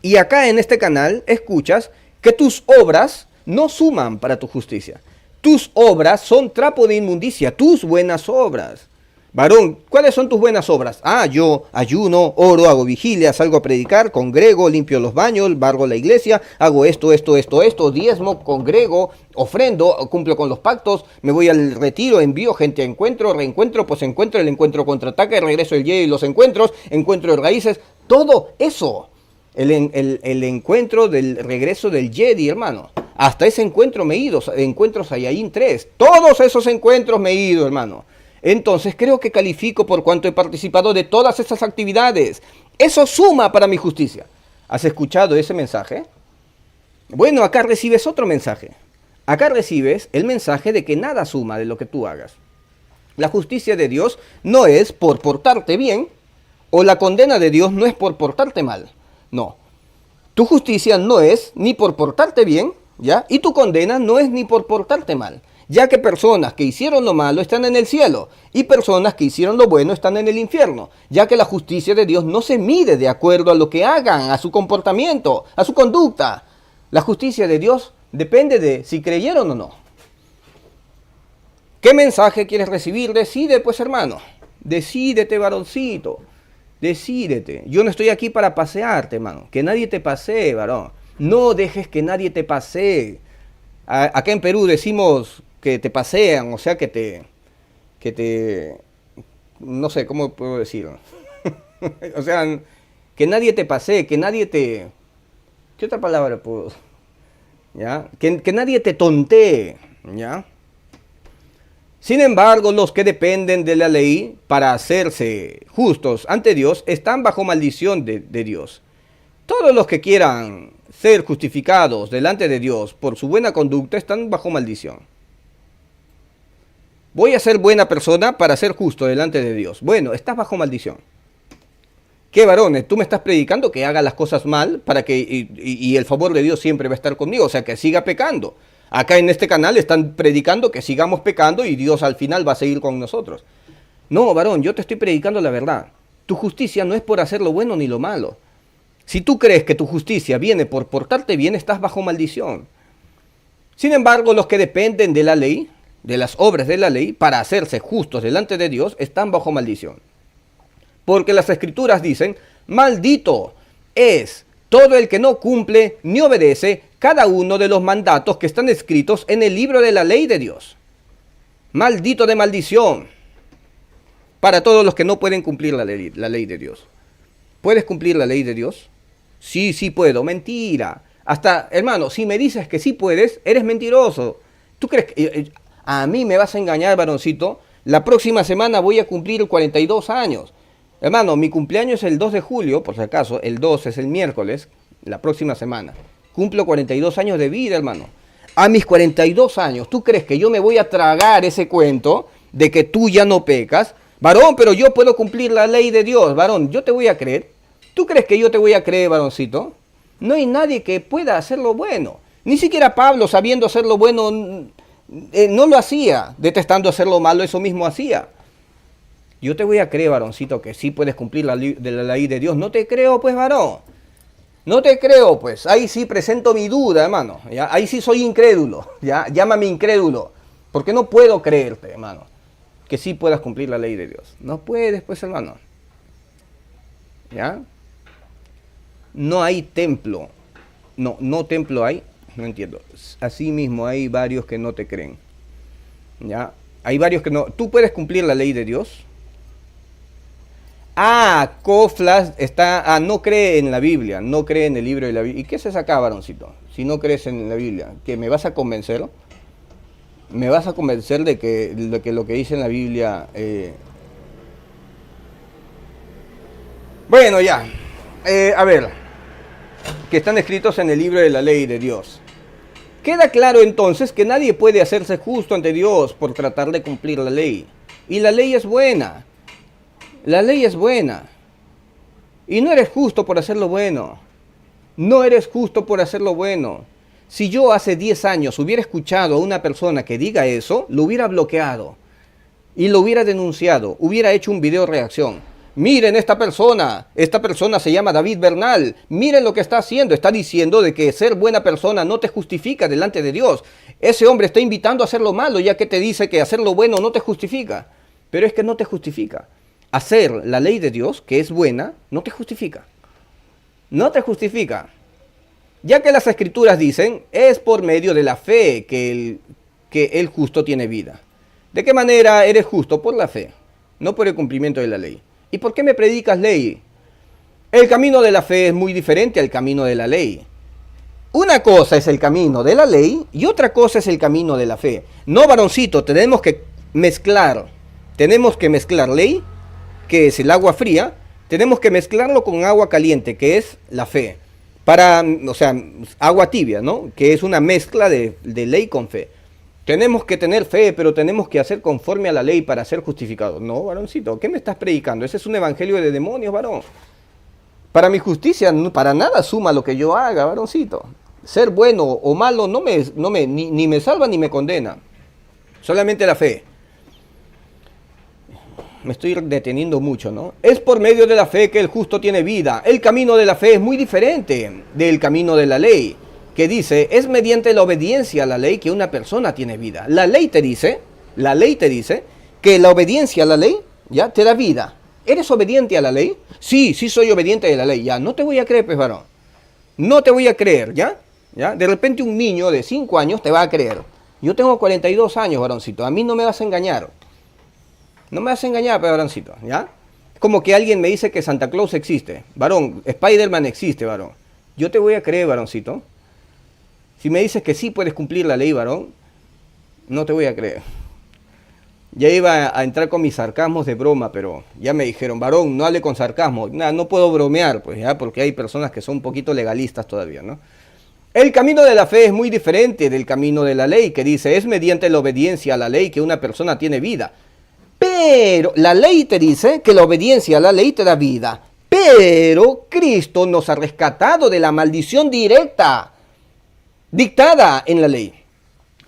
y acá en este canal escuchas que tus obras no suman para tu justicia. Tus obras son trapo de inmundicia, tus buenas obras. Varón, ¿cuáles son tus buenas obras? Yo ayuno, oro, hago vigilia, salgo a predicar, congrego, limpio los baños, barro la iglesia, hago esto, diezmo, congrego, ofrendo, cumplo con los pactos, me voy al retiro, envío gente a encuentro, reencuentro, posencuentro, el encuentro contraataca, regreso el Jedi y los encuentros, encuentro de raíces, todo eso. El encuentro del regreso del Jedi, hermano. Hasta ese encuentro me he ido, encuentros Saiyajin 3. Todos esos encuentros me he ido, hermano. Entonces creo que califico por cuanto he participado de todas esas actividades. Eso suma para mi justicia. ¿Has escuchado ese mensaje? Bueno, acá recibes otro mensaje. Acá recibes el mensaje de que nada suma de lo que tú hagas. La justicia de Dios no es por portarte bien, o la condena de Dios no es por portarte mal. No. Tu justicia no es ni por portarte bien, ¿ya? Y tu condena no es ni por portarte mal. Ya que personas que hicieron lo malo están en el cielo y personas que hicieron lo bueno están en el infierno, ya que la justicia de Dios no se mide de acuerdo a lo que hagan, a su comportamiento, a su conducta. La justicia de Dios depende de si creyeron o no. ¿Qué mensaje quieres recibir? Decide, pues, hermano. Decídete, varoncito. Decídete. Yo no estoy aquí para pasearte, hermano. Que nadie te pasee, varón. No dejes que nadie te pasee. Acá en Perú decimos que te pasean, o sea, que te, no sé, ¿cómo puedo decirlo? O sea, que nadie te pasee, que nadie te, ¿qué otra palabra puedo? ¿Ya? Que nadie te tontee, ¿ya? Sin embargo, los que dependen de la ley para hacerse justos ante Dios están bajo maldición de Dios. Todos los que quieran ser justificados delante de Dios por su buena conducta están bajo maldición. Voy a ser buena persona para ser justo delante de Dios. Bueno, estás bajo maldición. ¿Qué, varones? Tú me estás predicando que haga las cosas mal para que y el favor de Dios siempre va a estar conmigo, o sea, que siga pecando. Acá en este canal están predicando que sigamos pecando y Dios al final va a seguir con nosotros. No, varón, yo te estoy predicando la verdad. Tu justicia no es por hacer lo bueno ni lo malo. Si tú crees que tu justicia viene por portarte bien, estás bajo maldición. Sin embargo, los que dependen de la ley, de las obras de la ley, para hacerse justos delante de Dios, están bajo maldición. Porque las Escrituras dicen, maldito es todo el que no cumple ni obedece cada uno de los mandatos que están escritos en el libro de la ley de Dios. Maldito de maldición para todos los que no pueden cumplir la ley de Dios. ¿Puedes cumplir la ley de Dios? Sí, sí puedo. Mentira. Hasta, hermano, si me dices que sí puedes, eres mentiroso. ¿Tú crees que a mí me vas a engañar, varoncito? La próxima semana voy a cumplir 42 años. Hermano, mi cumpleaños es el 2 de julio, por si acaso. El 2 es el miércoles, la próxima semana. Cumplo 42 años de vida, hermano. A mis 42 años, ¿tú crees que yo me voy a tragar ese cuento de que tú ya no pecas? Varón, pero yo puedo cumplir la ley de Dios. Varón, yo te voy a creer. ¿Tú crees que yo te voy a creer, varoncito? No hay nadie que pueda hacer lo bueno. Ni siquiera Pablo, sabiendo hacer lo bueno, no lo hacía. Detestando hacer lo malo, eso mismo hacía. Yo te voy a creer, varoncito, que sí puedes cumplir la ley de Dios. No te creo, pues, varón. No te creo, pues. Ahí sí presento mi duda, hermano. ¿Ya? Ahí sí soy incrédulo. ¿Ya? Llámame incrédulo. Porque no puedo creerte, hermano, que sí puedas cumplir la ley de Dios. No puedes, pues, hermano. ¿Ya? No hay templo. No templo hay. No entiendo. Así mismo hay varios que no te creen. ¿Ya? Hay varios que no. ¿Tú puedes cumplir la ley de Dios? Coflas está, no cree en la Biblia, no cree en el libro de la Biblia. ¿Y qué se saca, varoncito? Si no crees en la Biblia, ¿que me vas a convencer? ¿Me vas a convencer de que lo que dice en la Biblia Bueno, ya. A ver, que están escritos en el libro de la ley de Dios. Queda claro entonces que nadie puede hacerse justo ante Dios por tratar de cumplir la ley. Y la ley es buena. La ley es buena. Y no eres justo por hacer lo bueno. No eres justo por hacer lo bueno. Si yo hace 10 años hubiera escuchado a una persona que diga eso, lo hubiera bloqueado y lo hubiera denunciado, hubiera hecho un video reacción. Miren esta persona se llama David Bernal, miren lo que está haciendo, está diciendo de que ser buena persona no te justifica delante de Dios. Ese hombre está invitando a hacer lo malo, ya que te dice que hacer lo bueno no te justifica. Pero es que no te justifica. Hacer la ley de Dios, que es buena, no te justifica. No te justifica. Ya que las escrituras dicen, es por medio de la fe que el justo tiene vida. ¿De qué manera eres justo? Por la fe, no por el cumplimiento de la ley. ¿Y por qué me predicas ley? El camino de la fe es muy diferente al camino de la ley. Una cosa es el camino de la ley y otra cosa es el camino de la fe. No, varoncito, tenemos que mezclar ley, que es el agua fría, tenemos que mezclarlo con agua caliente, que es la fe. Agua tibia, ¿no? Que es una mezcla de ley con fe. Tenemos que tener fe, pero tenemos que hacer conforme a la ley para ser justificados. No, varoncito, ¿qué me estás predicando? Ese es un evangelio de demonios, varón. Para mi justicia, para nada suma lo que yo haga, varoncito. Ser bueno o malo ni me salva ni me condena. Solamente la fe. Me estoy deteniendo mucho, ¿no? Es por medio de la fe que el justo tiene vida. El camino de la fe es muy diferente del camino de la ley, que dice, es mediante la obediencia a la ley que una persona tiene vida. La ley te dice que la obediencia a la ley, ya, te da vida. ¿Eres obediente a la ley? Sí, soy obediente a la ley, ya. No te voy a creer, pues, varón. No te voy a creer, ¿ya? De repente un niño de 5 años te va a creer. Yo tengo 42 años, varoncito. A mí no me vas a engañar. No me vas a engañar, pues, varoncito, ¿ya? Es como que alguien me dice que Santa Claus existe. Varón, Spider-Man existe, varón. Yo te voy a creer, varoncito. Si me dices que sí puedes cumplir la ley, varón, no te voy a creer. Ya iba a entrar con mis sarcasmos de broma, pero ya me dijeron, varón, no hable con sarcasmo. No puedo bromear, pues ya, porque hay personas que son un poquito legalistas todavía, ¿no? El camino de la fe es muy diferente del camino de la ley, que dice, es mediante la obediencia a la ley que una persona tiene vida. Pero la ley te dice que la obediencia a la ley te da vida. Pero Cristo nos ha rescatado de la maldición directa dictada en la ley.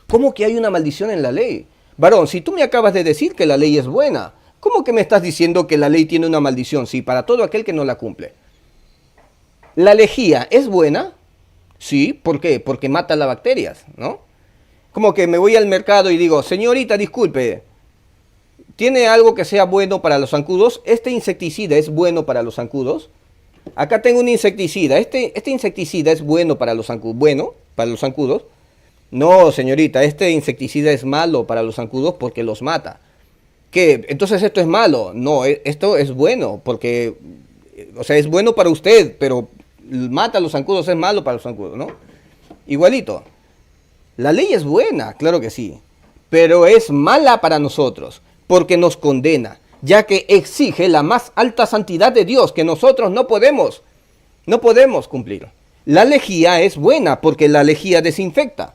¿Cómo que hay una maldición en la ley? Varón, si tú me acabas de decir que la ley es buena, ¿cómo que me estás diciendo que la ley tiene una maldición? Sí, para todo aquel que no la cumple. ¿La lejía es buena? Sí, ¿por qué? Porque mata las bacterias, ¿no? Como que me voy al mercado y digo, señorita, disculpe, ¿tiene algo que sea bueno para los zancudos? ¿Este insecticida es bueno para los zancudos? Acá tengo un insecticida. ¿Este insecticida es bueno para los zancudos? ¿Bueno para los zancudos? No, señorita, este insecticida es malo para los zancudos porque los mata. ¿Qué? Entonces esto es malo. No, esto es bueno porque, es bueno para usted, pero mata a los zancudos, es malo para los zancudos, ¿no? Igualito. La ley es buena, claro que sí, pero es mala para nosotros porque nos condena, ya que exige la más alta santidad de Dios que nosotros no podemos cumplir. La lejía es buena porque la lejía desinfecta,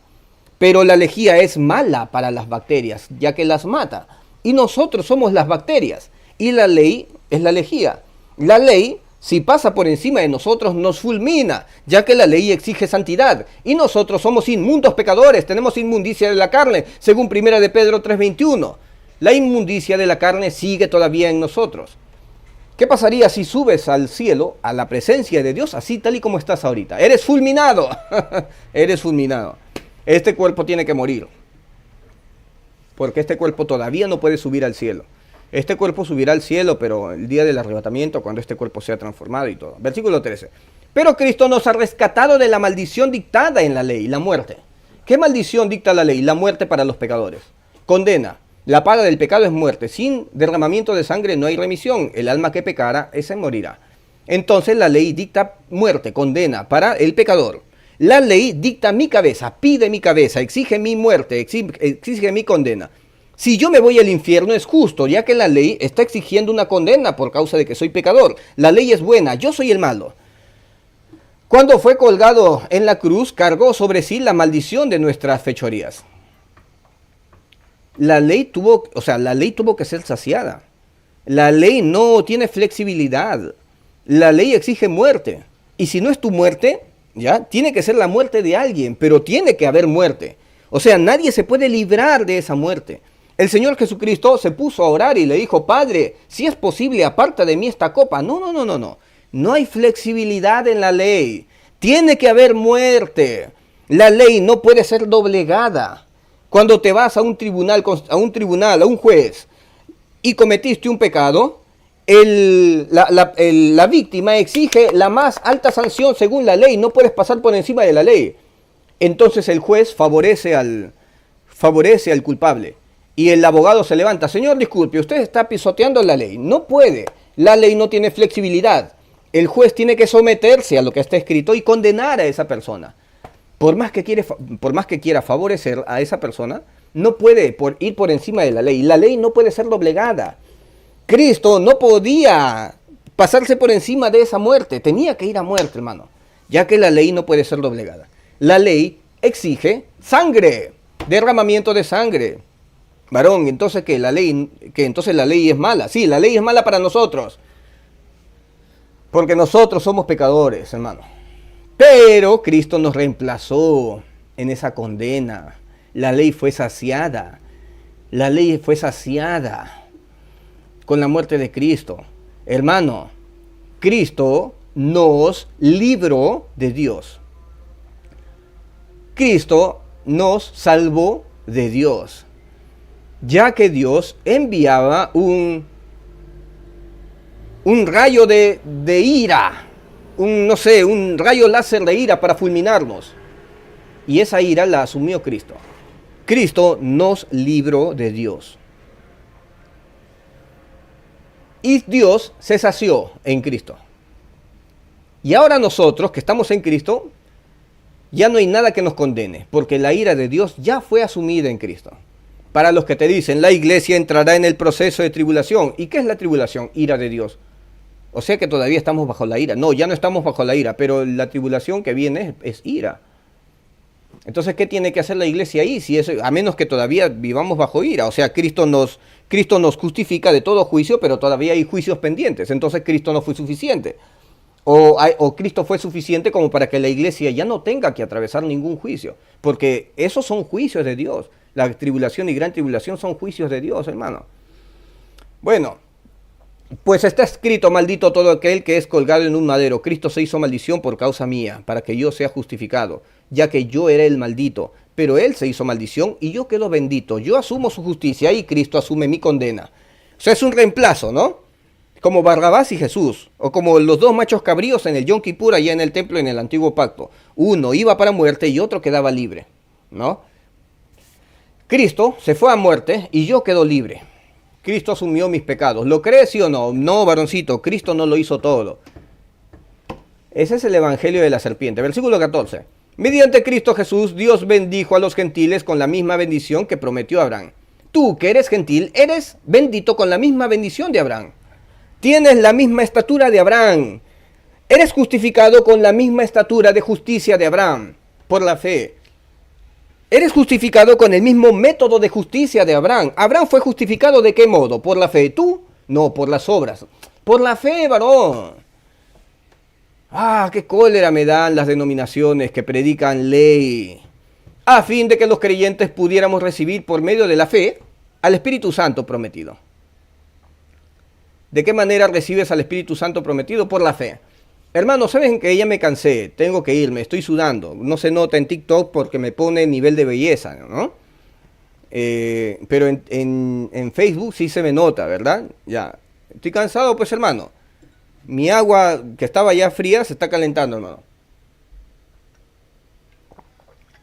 pero la lejía es mala para las bacterias, ya que las mata. Y nosotros somos las bacterias, y la ley es la lejía. La ley, si pasa por encima de nosotros, nos fulmina, ya que la ley exige santidad, y nosotros somos inmundos pecadores, tenemos inmundicia de la carne, según 1 de Pedro 3:21. La inmundicia de la carne sigue todavía en nosotros. ¿Qué pasaría si subes al cielo, a la presencia de Dios, así tal y como estás ahorita? Eres fulminado, eres fulminado. Este cuerpo tiene que morir, porque este cuerpo todavía no puede subir al cielo. Este cuerpo subirá al cielo, pero el día del arrebatamiento, cuando este cuerpo sea transformado y todo. Versículo 13. Pero Cristo nos ha rescatado de la maldición dictada en la ley, la muerte. ¿Qué maldición dicta la ley? La muerte para los pecadores. Condena. La paga del pecado es muerte. Sin derramamiento de sangre no hay remisión. El alma que pecara, esa morirá. Entonces la ley dicta muerte, condena para el pecador. La ley dicta mi cabeza, pide mi cabeza, exige mi muerte, exige mi condena. Si yo me voy al infierno es justo, ya que la ley está exigiendo una condena por causa de que soy pecador. La ley es buena, yo soy el malo. Cuando fue colgado en la cruz, cargó sobre sí la maldición de nuestras fechorías. La ley tuvo que ser saciada. La ley no tiene flexibilidad. La ley exige muerte. Y si no es tu muerte, ya, tiene que ser la muerte de alguien, pero tiene que haber muerte. O sea, nadie se puede librar de esa muerte. El Señor Jesucristo se puso a orar y le dijo, Padre, si es posible, aparta de mí esta copa. No. No hay flexibilidad en la ley. Tiene que haber muerte. La ley no puede ser doblegada. Cuando te vas a un tribunal, a un juez, y cometiste un pecado, la víctima exige la más alta sanción según la ley. No puedes pasar por encima de la ley. Entonces el juez favorece al culpable. Y el abogado se levanta, señor, disculpe, usted está pisoteando la ley. No puede. La ley no tiene flexibilidad. El juez tiene que someterse a lo que está escrito y condenar a esa persona. Por más que quiera favorecer a esa persona, no puede ir por encima de la ley. La ley no puede ser doblegada. Cristo no podía pasarse por encima de esa muerte. Tenía que ir a muerte, hermano. Ya que la ley no puede ser doblegada. La ley exige sangre, derramamiento de sangre. Varón, entonces entonces la ley es mala. Sí, la ley es mala para nosotros. Porque nosotros somos pecadores, hermano. Pero Cristo nos reemplazó en esa condena. La ley fue saciada. La ley fue saciada con la muerte de Cristo. Hermano, Cristo nos libró de Dios. Cristo nos salvó de Dios. Ya que Dios enviaba un rayo de ira, un rayo láser de ira para fulminarnos. Y esa ira la asumió Cristo. Cristo nos libró de Dios. Y Dios se sació en Cristo. Y ahora nosotros que estamos en Cristo, ya no hay nada que nos condene, porque la ira de Dios ya fue asumida en Cristo. Para los que te dicen, la iglesia entrará en el proceso de tribulación. ¿Y qué es la tribulación? Ira de Dios. O sea que todavía estamos bajo la ira. No, ya no estamos bajo la ira, pero la tribulación que viene es ira. Entonces, ¿qué tiene que hacer la iglesia ahí? Si es, a menos que todavía vivamos bajo ira. O sea, Cristo nos justifica de todo juicio, pero todavía hay juicios pendientes. Entonces, Cristo no fue suficiente. O Cristo fue suficiente como para que la iglesia ya no tenga que atravesar ningún juicio. Porque esos son juicios de Dios. La tribulación y gran tribulación son juicios de Dios, hermano. Bueno, pues está escrito, maldito todo aquel que es colgado en un madero. Cristo se hizo maldición por causa mía, para que yo sea justificado, ya que yo era el maldito. Pero él se hizo maldición y yo quedo bendito. Yo asumo su justicia y Cristo asume mi condena. O sea, es un reemplazo, ¿no? Como Barrabás y Jesús, o como los dos machos cabríos en el Yom Kippur allá en el templo en el antiguo pacto. Uno iba para muerte y otro quedaba libre, ¿no? Cristo se fue a muerte y yo quedo libre. Cristo asumió mis pecados. ¿Lo crees, sí o no? No, varoncito, Cristo no lo hizo todo. Ese es el evangelio de la serpiente. Versículo 14. Mediante Cristo Jesús, Dios bendijo a los gentiles con la misma bendición que prometió a Abraham. Tú, que eres gentil, eres bendito con la misma bendición de Abraham. Tienes la misma estatura de Abraham. Eres justificado con la misma estatura de justicia de Abraham, por la fe. Eres justificado con el mismo método de justicia de Abraham. ¿Abraham fue justificado de qué modo? ¿Por la fe? ¿Tú? No, por las obras. Por la fe, varón. Ah, qué cólera me dan las denominaciones que predican ley, a fin de que los creyentes pudiéramos recibir por medio de la fe al Espíritu Santo prometido. ¿De qué manera recibes al Espíritu Santo prometido? Por la fe. Hermano, ¿saben que ya me cansé? Tengo que irme, estoy sudando. No se nota en TikTok porque me pone nivel de belleza, ¿no? Pero en Facebook sí se me nota, ¿verdad? Ya. Estoy cansado, pues, hermano. Mi agua que estaba ya fría se está calentando, hermano.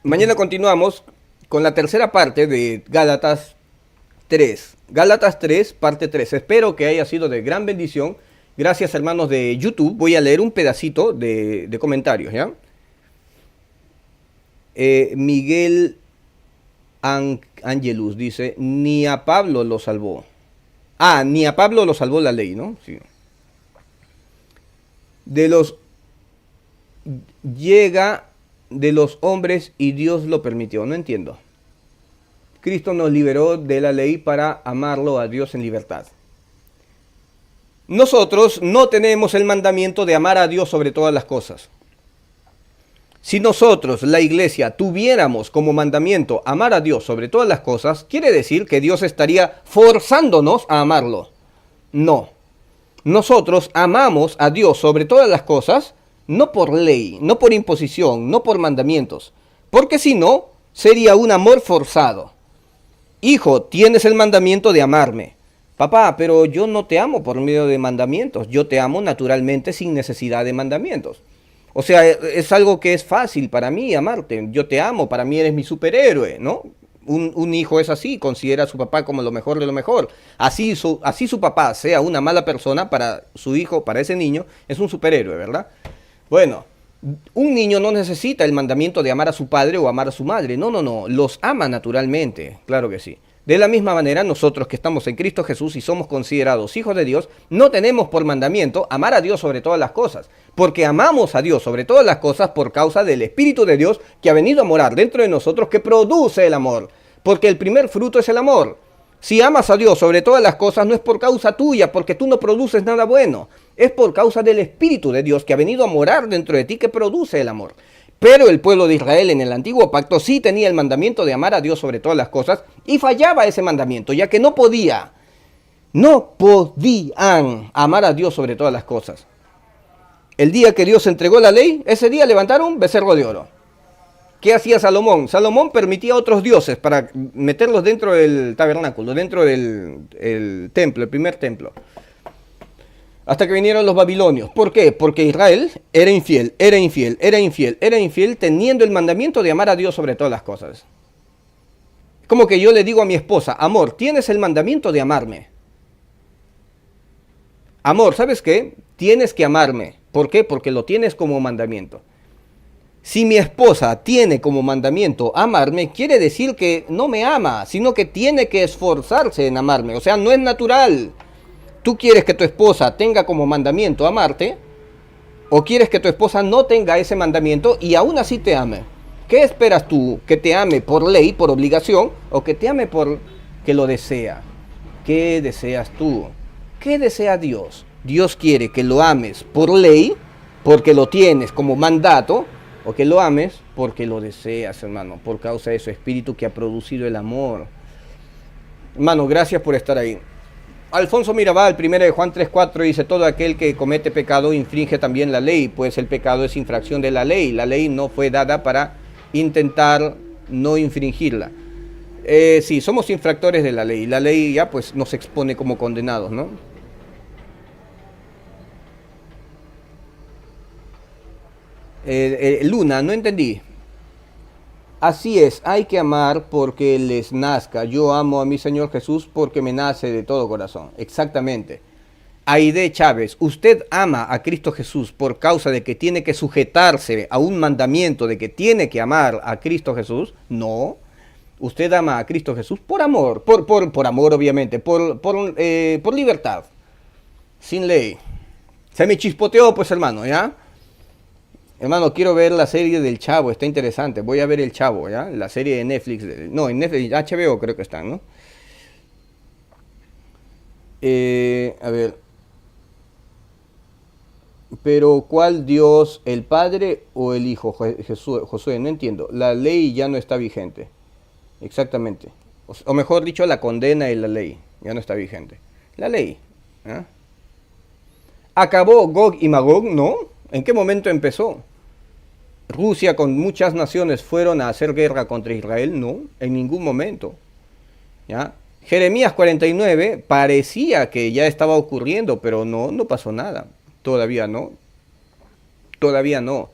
Mañana continuamos con la tercera parte de Gálatas 3. Gálatas 3, parte 3. Espero que haya sido de gran bendición. Gracias, hermanos de YouTube. Voy a leer un pedacito de comentarios, ¿ya? Miguel Angelus dice, ni a Pablo lo salvó. Ah, ni a Pablo lo salvó la ley, ¿no? Sí. De los llega de los hombres y Dios lo permitió. No entiendo. Cristo nos liberó de la ley para amarlo a Dios en libertad. Nosotros no tenemos el mandamiento de amar a Dios sobre todas las cosas. Si nosotros, la iglesia, tuviéramos como mandamiento amar a Dios sobre todas las cosas, quiere decir que Dios estaría forzándonos a amarlo. No. Nosotros amamos a Dios sobre todas las cosas, no por ley, no por imposición, no por mandamientos, porque si no, sería un amor forzado. Hijo, tienes el mandamiento de amarme. Papá, pero yo no te amo por medio de mandamientos, yo te amo naturalmente sin necesidad de mandamientos. O sea, es algo que es fácil para mí amarte, yo te amo, para mí eres mi superhéroe, ¿no? Un hijo es así, considera a su papá como lo mejor de lo mejor. Así su papá sea una mala persona, para su hijo, para ese niño, es un superhéroe, ¿verdad? Bueno, un niño no necesita el mandamiento de amar a su padre o amar a su madre. No, los ama naturalmente, claro que sí. De la misma manera, nosotros que estamos en Cristo Jesús y somos considerados hijos de Dios, no tenemos por mandamiento amar a Dios sobre todas las cosas, porque amamos a Dios sobre todas las cosas por causa del Espíritu de Dios que ha venido a morar dentro de nosotros, que produce el amor, porque el primer fruto es el amor. Si amas a Dios sobre todas las cosas, no es por causa tuya, porque tú no produces nada bueno, es por causa del Espíritu de Dios que ha venido a morar dentro de ti, que produce el amor. Pero el pueblo de Israel en el antiguo pacto sí tenía el mandamiento de amar a Dios sobre todas las cosas y fallaba ese mandamiento, ya que no podían amar a Dios sobre todas las cosas. El día que Dios entregó la ley, ese día levantaron un becerro de oro. ¿Qué hacía Salomón? Salomón permitía a otros dioses para meterlos dentro del tabernáculo, dentro del templo, el primer templo. Hasta que vinieron los babilonios. ¿Por qué? Porque Israel era infiel, teniendo el mandamiento de amar a Dios sobre todas las cosas. Como que yo le digo a mi esposa, amor, tienes el mandamiento de amarme. Amor, ¿sabes qué? Tienes que amarme. ¿Por qué? Porque lo tienes como mandamiento. Si mi esposa tiene como mandamiento amarme, quiere decir que no me ama, sino que tiene que esforzarse en amarme. O sea, no es natural. ¿Tú quieres que tu esposa tenga como mandamiento amarte? ¿O quieres que tu esposa no tenga ese mandamiento y aún así te ame? ¿Qué esperas tú? ¿Que te ame por ley, por obligación? ¿O que te ame por que lo desea? ¿Qué deseas tú? ¿Qué desea Dios? Dios quiere que lo ames por ley, porque lo tienes como mandato, o que lo ames porque lo deseas, hermano, por causa de su espíritu que ha producido el amor. Hermano, gracias por estar ahí. Alfonso Mirabal, 1 de Juan 3:4, dice, todo aquel que comete pecado infringe también la ley, pues el pecado es infracción de la ley. La ley no fue dada para intentar no infringirla. Sí, somos infractores de la ley. La ley ya pues nos expone como condenados, ¿no? Luna, no entendí. Así es, hay que amar porque les nazca. Yo amo a mi Señor Jesús porque me nace de todo corazón. Exactamente. Aide Chávez, ¿usted ama a Cristo Jesús por causa de que tiene que sujetarse a un mandamiento de que tiene que amar a Cristo Jesús? No. Usted ama a Cristo Jesús por amor, por amor obviamente, por libertad, sin ley. Se me chispoteó pues, hermano, ¿ya? Hermano, quiero ver la serie del Chavo, está interesante. Voy a ver el Chavo, ¿ya? La serie de Netflix. No, en Netflix, HBO creo que están, ¿no? A ver. Pero, ¿cuál Dios? ¿El Padre o el Hijo? Josué, no entiendo. La ley ya no está vigente. Exactamente. O mejor dicho, la condena y la ley ya no está vigente. La ley. ¿Eh? ¿Acabó Gog y Magog? No. ¿En qué momento empezó? ¿Rusia con muchas naciones fueron a hacer guerra contra Israel? No, en ningún momento. ¿Ya? Jeremías 49 parecía que ya estaba ocurriendo, pero no pasó nada. Todavía no. Todavía no.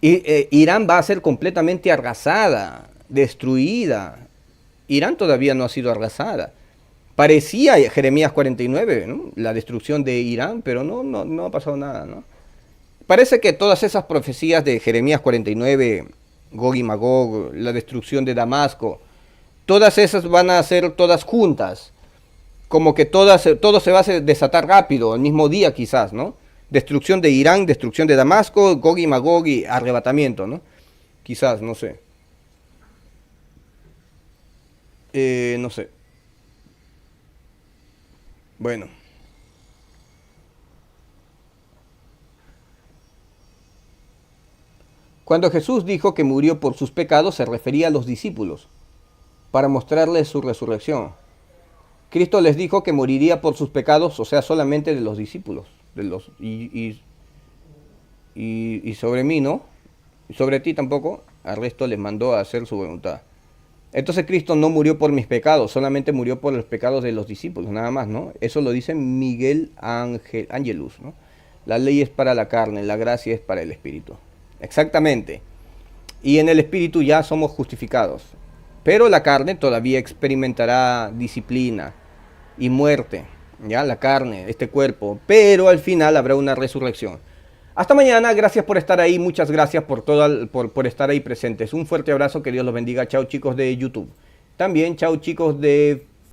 Irán va a ser completamente arrasada, destruida. Irán todavía no ha sido arrasada. Parecía Jeremías 49, ¿no? La destrucción de Irán, pero no ha pasado nada, ¿no? Parece que todas esas profecías de Jeremías 49, Gog y Magog, la destrucción de Damasco, todas esas van a ser todas juntas. Como que todo se va a desatar rápido, el mismo día quizás, ¿no? Destrucción de Irán, destrucción de Damasco, Gog y Magog y arrebatamiento, ¿no? Quizás, no sé. No sé. Bueno. Cuando Jesús dijo que murió por sus pecados, se refería a los discípulos, para mostrarles su resurrección. Cristo les dijo que moriría por sus pecados, o sea, solamente de los discípulos, y sobre mí, ¿no? Y sobre ti tampoco, al resto les mandó a hacer su voluntad. Entonces Cristo no murió por mis pecados, solamente murió por los pecados de los discípulos, nada más, ¿no? Eso lo dice Miguel Angelus, ¿no? La ley es para la carne, la gracia es para el espíritu. Exactamente. Y en el espíritu ya somos justificados. Pero la carne todavía experimentará disciplina y muerte, ya la carne, este cuerpo, pero al final habrá una resurrección. Hasta mañana, gracias por estar ahí, muchas gracias por estar ahí presentes. Un fuerte abrazo, que Dios los bendiga. Chao chicos de YouTube. También chao chicos de